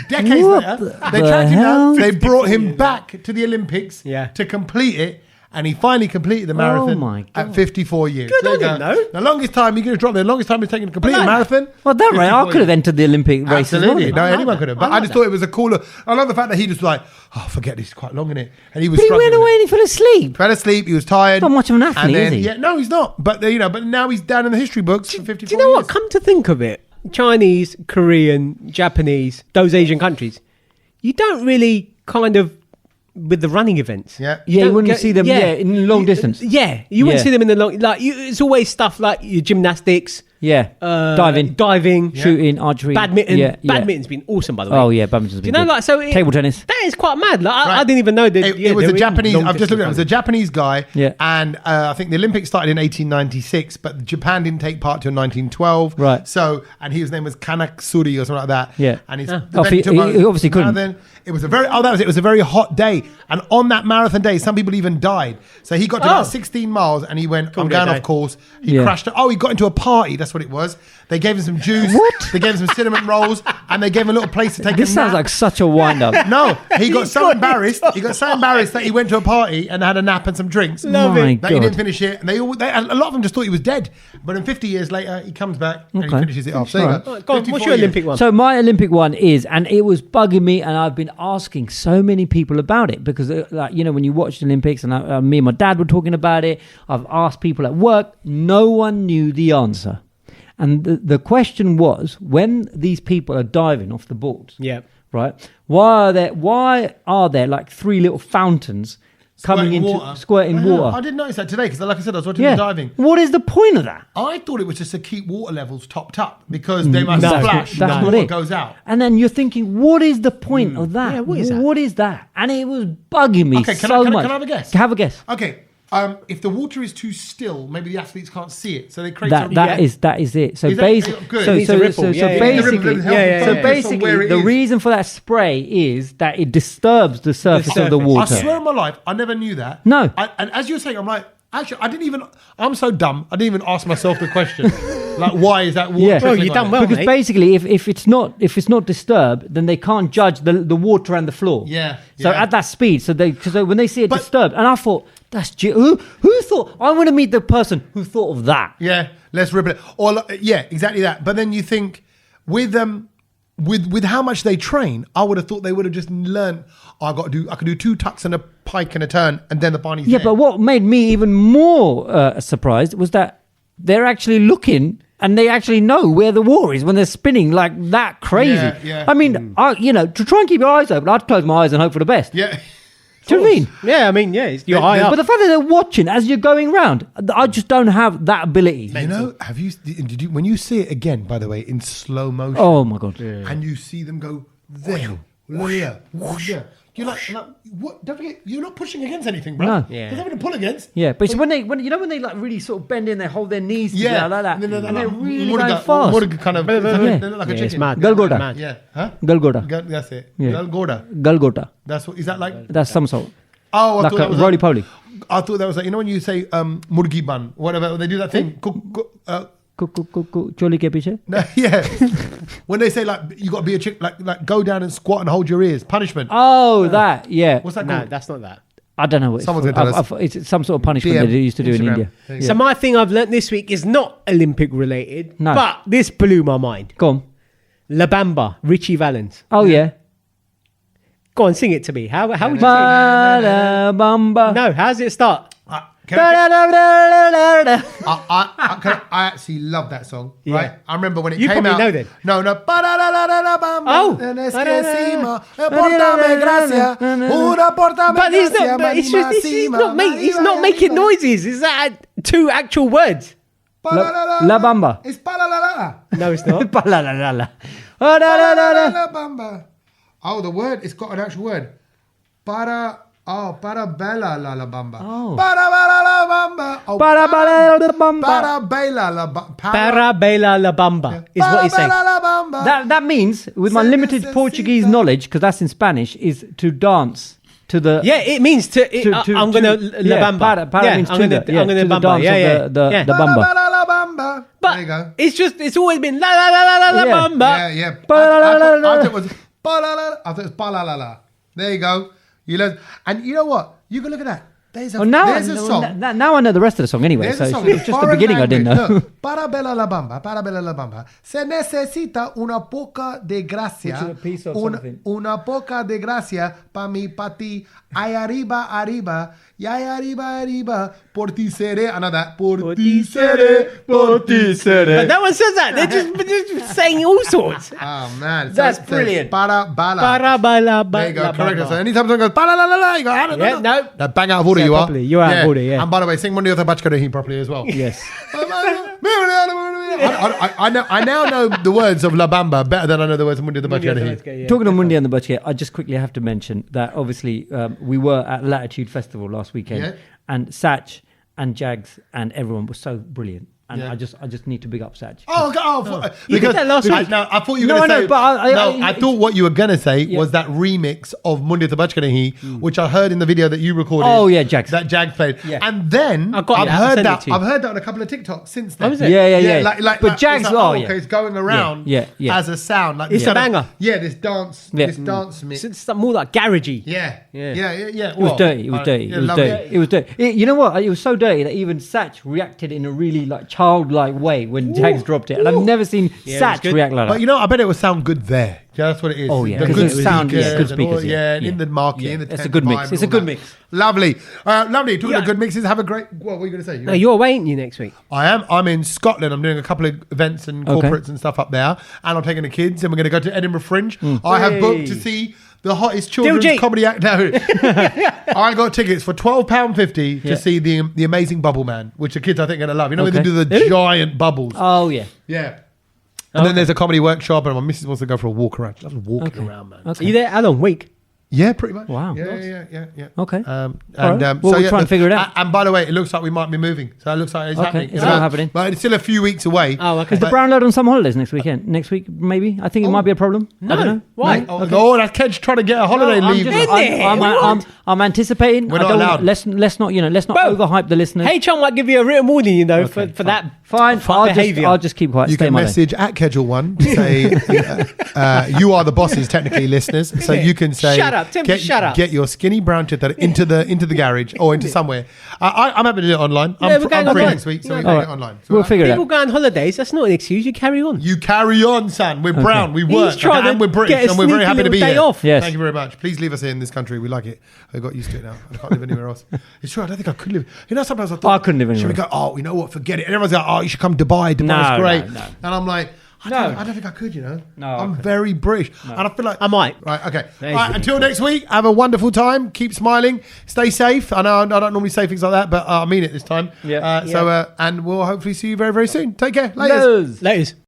[SPEAKER 1] decades later, they tracked him down. They brought him back to the Olympics to complete it. And he finally completed the marathon at 54 years.
[SPEAKER 3] Good on him, though.
[SPEAKER 1] The longest time, you're going to drop the longest time it's taken to complete a marathon.
[SPEAKER 4] Well, that right. I could have entered the Olympic races.
[SPEAKER 1] Absolutely. No, anyone could have. But I just thought it was a cooler. I love the fact that he just forget this is quite long, isn't it? And he was.
[SPEAKER 4] But he went away and he fell asleep.
[SPEAKER 1] Fell asleep. He was tired.
[SPEAKER 4] Not much of an athlete, is he?
[SPEAKER 1] Yeah, no, he's not. But but now he's down in the history books for 54
[SPEAKER 3] Do you know what? Come to think of it, Chinese, Korean, Japanese, those Asian countries, you don't really kind of. With the running events,
[SPEAKER 4] you wouldn't see them. In long distance.
[SPEAKER 3] You wouldn't see them in the long. It's always stuff like your gymnastics, diving,
[SPEAKER 4] shooting, archery,
[SPEAKER 3] badminton. Badminton's been awesome, by the way.
[SPEAKER 4] Oh yeah, badminton's been. Table tennis.
[SPEAKER 3] That is quite mad. I didn't even know that.
[SPEAKER 1] It was a Japanese. I've just looked at it. It was a Japanese guy.
[SPEAKER 4] Yeah.
[SPEAKER 1] And I think the Olympics started in 1896, but Japan didn't take part till 1912.
[SPEAKER 4] Right.
[SPEAKER 1] So, and his name was Kanaksuri or something like that.
[SPEAKER 4] Yeah.
[SPEAKER 1] And
[SPEAKER 4] he obviously couldn't.
[SPEAKER 1] Then it was a very it was a very hot day, and on that marathon day, some people even died. So he got to about 16 miles, and he went, "I'm going off course." He crashed. He got into a party. That's what it was. They gave him some juice.
[SPEAKER 4] What?
[SPEAKER 1] They gave him some cinnamon rolls, and they gave him a little place to take.
[SPEAKER 4] This sounds like such a wind up.
[SPEAKER 1] No, he got so embarrassed. He got so embarrassed that he went to a party and had a nap and some drinks.
[SPEAKER 3] Love it.
[SPEAKER 1] That he didn't finish it, and a lot of them just thought he was dead. But then 50 years later, he comes back and he finishes it off. So
[SPEAKER 3] go on, what's your Olympic one?
[SPEAKER 4] So my Olympic one is, and it was bugging me, and I've been asking so many people about it because, when you watch the Olympics, and me and my dad were talking about it, I've asked people at work, no one knew the answer. And the question was, when these people are diving off the boards, right? Why are there like three little fountains squirting water?
[SPEAKER 1] I didn't notice that today because, like I said, I was watching them diving.
[SPEAKER 4] What is the point of that?
[SPEAKER 1] I thought it was just to keep water levels topped up because they must splash.
[SPEAKER 4] That's
[SPEAKER 1] not
[SPEAKER 4] water
[SPEAKER 1] it goes out.
[SPEAKER 4] And then you're thinking, what is the point of that?
[SPEAKER 3] Yeah, what is that?
[SPEAKER 4] What is that? And it was bugging me
[SPEAKER 1] Okay,
[SPEAKER 4] so much.
[SPEAKER 1] Can I have a guess?
[SPEAKER 4] Have a guess.
[SPEAKER 1] Okay. If the water is too still, maybe the athletes can't see it, so they create
[SPEAKER 4] that is it. So basically, the reason for that spray is that it disturbs the surface of the water.
[SPEAKER 1] I swear on my life, I never knew that.
[SPEAKER 4] No,
[SPEAKER 1] and as you're saying, I'm like, actually, I'm so dumb. I didn't even ask myself the question, like, why is that water?
[SPEAKER 3] Yeah, well, you've done well,
[SPEAKER 4] because basically, if it's not disturbed, then they can't judge the water and the floor. So at that speed, so when they see it disturbed, and I thought. Who thought? I want to meet the person who thought of that.
[SPEAKER 1] Yeah, let's rip it. Or exactly that. But then you think with with how much they train, I would have thought they would have just learned. I could do 2 tucks and a pike and a turn, and then the Barney's there.
[SPEAKER 4] But what made me even more surprised was that they're actually looking and they actually know where the war is when they're spinning like that crazy.
[SPEAKER 1] Yeah.
[SPEAKER 4] I mean, to try and keep your eyes open, I'd close my eyes and hope for the best.
[SPEAKER 1] Yeah.
[SPEAKER 4] Do you know what I mean?
[SPEAKER 3] Yeah, I mean, yeah, you're high up.
[SPEAKER 4] But the fact that they're watching as you're going round, I just don't have that ability.
[SPEAKER 1] You know, did you when you see it again, by the way, in slow motion?
[SPEAKER 4] Oh my God.
[SPEAKER 1] And you see them go there, there. You're like, what? Don't forget, you're not pushing against anything, bro.
[SPEAKER 4] No.
[SPEAKER 1] There's nothing to pull against.
[SPEAKER 4] Yeah, but it's when they like really sort of bend in, they hold their knees together like that, and they're really going fast.
[SPEAKER 1] Kind of, like a chicken.
[SPEAKER 3] It's mad.
[SPEAKER 4] Golgotha.
[SPEAKER 1] Yeah, huh?
[SPEAKER 4] Golgotha.
[SPEAKER 1] That's it.
[SPEAKER 4] Yeah.
[SPEAKER 1] Golgotha. That's what. Is that like?
[SPEAKER 4] That's some sort.
[SPEAKER 1] Oh, I
[SPEAKER 4] like
[SPEAKER 1] thought that was
[SPEAKER 4] roly poly.
[SPEAKER 1] I thought that was like, you know when you say murgi ban, whatever, they do that thing.
[SPEAKER 4] Choli ke piche?
[SPEAKER 1] No, yeah. When they say like you got to be a chick, like go down and squat and hold your ears, punishment.
[SPEAKER 4] Oh, that, yeah.
[SPEAKER 1] What's that
[SPEAKER 3] No,
[SPEAKER 1] called?
[SPEAKER 3] that's not that.
[SPEAKER 4] I don't know what
[SPEAKER 1] Someone's going to tell us.
[SPEAKER 4] It's some sort of punishment
[SPEAKER 1] DM,
[SPEAKER 4] that they used to do
[SPEAKER 1] Instagram.
[SPEAKER 4] in India.
[SPEAKER 3] So my thing I've learnt this week is not Olympic related,
[SPEAKER 4] No.
[SPEAKER 3] but this blew my mind.
[SPEAKER 4] Go on.
[SPEAKER 3] La Bamba, Richie Valens.
[SPEAKER 4] Oh, yeah.
[SPEAKER 3] Go on, sing it to me. How would you sing it?
[SPEAKER 4] Ba-da-bamba.
[SPEAKER 3] No, how does it start?
[SPEAKER 4] Ba-da-da-da-da-da.
[SPEAKER 1] I actually love that song,
[SPEAKER 3] Yeah.
[SPEAKER 1] right? I remember when it
[SPEAKER 3] You
[SPEAKER 1] came
[SPEAKER 3] probably
[SPEAKER 1] out.
[SPEAKER 3] know then.
[SPEAKER 1] No.
[SPEAKER 3] Oh. But he's not making noises. Is that 2 actual words?
[SPEAKER 4] La Bamba.
[SPEAKER 1] It's pa-la-la-la.
[SPEAKER 3] No, it's not.
[SPEAKER 4] Ba-la-la-la-la.
[SPEAKER 1] Pa-la-la-la-la-bamba. Oh, the word, it's got an actual word. Para bella la bamba.
[SPEAKER 4] Oh.
[SPEAKER 1] Para bella la bamba. Oh,
[SPEAKER 4] Ba-da-ba-da-da-bamba.
[SPEAKER 1] para bella la bamba.
[SPEAKER 3] Parabela la Bamba is what he's saying.
[SPEAKER 4] That means, with my limited Portuguese knowledge, because that's in Spanish, is to dance to the...
[SPEAKER 3] Yeah, it means I'm going to La Bamba.
[SPEAKER 4] Para means
[SPEAKER 3] I'm going to Bamba.
[SPEAKER 4] dance of the bamba.
[SPEAKER 1] There you go.
[SPEAKER 3] But it's always been la la la la la
[SPEAKER 4] Yeah.
[SPEAKER 3] Bamba.
[SPEAKER 1] Yeah. I thought it was pa-la-la-la. There you go. You learn, and you know what? You can look at that. There's a song.
[SPEAKER 4] Now I know the rest of the song anyway.
[SPEAKER 1] There's
[SPEAKER 4] So
[SPEAKER 1] a song.
[SPEAKER 4] it's just the beginning I didn't know.
[SPEAKER 1] Look, para bella la bamba. Se necesita una poca de gracia.
[SPEAKER 4] Which is a piece of something.
[SPEAKER 1] Una poca de gracia pa mi pa ti. Ay arriba, y ay arriba. Por ti seré. Another. Por ti seré.
[SPEAKER 3] But no one says that. They're just saying all sorts.
[SPEAKER 1] Oh man,
[SPEAKER 4] That's brilliant.
[SPEAKER 1] Para bala.
[SPEAKER 3] Parabala.
[SPEAKER 1] There you go, correct. So anytime someone goes, para la la la, you go, I don't know.
[SPEAKER 3] No.
[SPEAKER 1] That bang out of order
[SPEAKER 3] Say
[SPEAKER 1] you are.
[SPEAKER 3] properly. You're out of order, yeah.
[SPEAKER 1] And by the way, sing Mundi Otha Bachkadohi properly as well.
[SPEAKER 3] Yes.
[SPEAKER 1] I now know the words of La Bamba better than I know the words of Mundi Otha Bachkadohi.
[SPEAKER 4] Talking of Mundi and the Budget, I just quickly have to mention that obviously we were at Latitude Festival last weekend,
[SPEAKER 1] Yeah.
[SPEAKER 4] and Sach and Jags and everyone was so brilliant. And
[SPEAKER 1] Yeah.
[SPEAKER 4] I just need to big up Sach.
[SPEAKER 3] You did that last week.
[SPEAKER 1] No, I thought you were going to say. I thought what you were going to say was that remix of Mundi Otha Bachkadohi, which I heard in the video that you recorded.
[SPEAKER 4] Oh yeah, Jags.
[SPEAKER 1] That Jag played.
[SPEAKER 4] Yeah.
[SPEAKER 1] And then
[SPEAKER 3] I've heard
[SPEAKER 1] that on a couple of TikToks since then.
[SPEAKER 3] Oh, is it?
[SPEAKER 4] Yeah.
[SPEAKER 1] But
[SPEAKER 4] Jags,
[SPEAKER 1] okay, it's going around
[SPEAKER 4] Yeah.
[SPEAKER 1] as a sound. Like
[SPEAKER 3] It's
[SPEAKER 1] this
[SPEAKER 3] a banger.
[SPEAKER 1] This dance mix.
[SPEAKER 3] It's more like garagey.
[SPEAKER 1] Yeah.
[SPEAKER 4] It was dirty. It was dirty. It was dirty. You know what? It was so dirty that even Sach reacted in a really like childlike way when Jags dropped it, and I've never seen Sach react like that.
[SPEAKER 1] But you know, I bet it would sound good there. Yeah, that's what it is.
[SPEAKER 4] Oh yeah,
[SPEAKER 1] the
[SPEAKER 4] good
[SPEAKER 1] good
[SPEAKER 4] sound,
[SPEAKER 1] speakers,
[SPEAKER 4] good speakers.
[SPEAKER 1] in the market, in the
[SPEAKER 4] it's a
[SPEAKER 1] tent
[SPEAKER 4] good mix.
[SPEAKER 1] vibe
[SPEAKER 4] It's a
[SPEAKER 1] and
[SPEAKER 4] good
[SPEAKER 1] all
[SPEAKER 4] mix.
[SPEAKER 1] that. Lovely. Talking of good mixes, have a great. What were you going to say?
[SPEAKER 3] No, you're away, ain't you, next week?
[SPEAKER 1] I am. I'm in Scotland. I'm doing a couple of events and corporates and stuff up there, and I'm taking the kids, and we're going to go to Edinburgh Fringe. I have booked to see the hottest children's comedy act. No, I got tickets for £12.50 to see the Amazing Bubble Man, which the kids I think are going to love. You know when they do the giant bubbles.
[SPEAKER 4] Oh yeah.
[SPEAKER 1] Yeah. And then there's a comedy workshop, and my missus wants to go for a walk around. She loves walking around, man.
[SPEAKER 3] Are you there? How long? Week?
[SPEAKER 1] Yeah, pretty much.
[SPEAKER 4] Wow.
[SPEAKER 1] Yeah.
[SPEAKER 4] Okay.
[SPEAKER 1] We'll
[SPEAKER 4] try and figure it out.
[SPEAKER 1] And by the way, it looks like we might be moving. So it looks like it's happening.
[SPEAKER 4] It's all happening.
[SPEAKER 1] But it's still a few weeks away.
[SPEAKER 3] Oh, okay.
[SPEAKER 4] Is the Brown Load on some holidays next weekend? Next week, maybe? I think it might be a problem. I don't know.
[SPEAKER 3] Why?
[SPEAKER 1] Oh, that's Kedge trying to get a holiday leave.
[SPEAKER 4] I'm anticipating.
[SPEAKER 1] We're not allowed.
[SPEAKER 4] Let's not overhype the listeners.
[SPEAKER 3] HR might give you a written warning, for that.
[SPEAKER 4] Fine.
[SPEAKER 3] behaviour.
[SPEAKER 4] I'll just keep quiet.
[SPEAKER 1] You can message at Kedgel1 to say you are the bosses, technically, listeners. So you can say,
[SPEAKER 3] Shut up. Tim, shut up.
[SPEAKER 1] Get your skinny brown cheddar into the garage or into somewhere. I'm happy to do it online. I'm free next week, so we can do it online. So
[SPEAKER 4] we'll figure it out.
[SPEAKER 3] People go on holidays. That's not an excuse. You carry on.
[SPEAKER 1] You carry on, son. We're brown. We work. And we're British. And we're very happy to be here.
[SPEAKER 3] Off.
[SPEAKER 4] Yes.
[SPEAKER 1] Thank you very much. Please leave us here in this country. We like it. I got used to it now. I can't live anywhere else. It's true. I don't think I could live. Sometimes I thought
[SPEAKER 4] I couldn't live anywhere.
[SPEAKER 1] Should we go? Oh, you know what? Forget it. And everyone's like, oh, you should come to Dubai. Dubai's great.
[SPEAKER 4] No.
[SPEAKER 1] And I'm like, I don't think I could,
[SPEAKER 4] No,
[SPEAKER 1] I'm very British. No. And I feel like
[SPEAKER 3] I might.
[SPEAKER 1] Right, okay. Right, until next week, have a wonderful time. Keep smiling. Stay safe. I know I don't normally say things like that, but I mean it this time.
[SPEAKER 4] Yeah.
[SPEAKER 1] So, and we'll hopefully see you very, very soon. Take care.
[SPEAKER 3] Laters.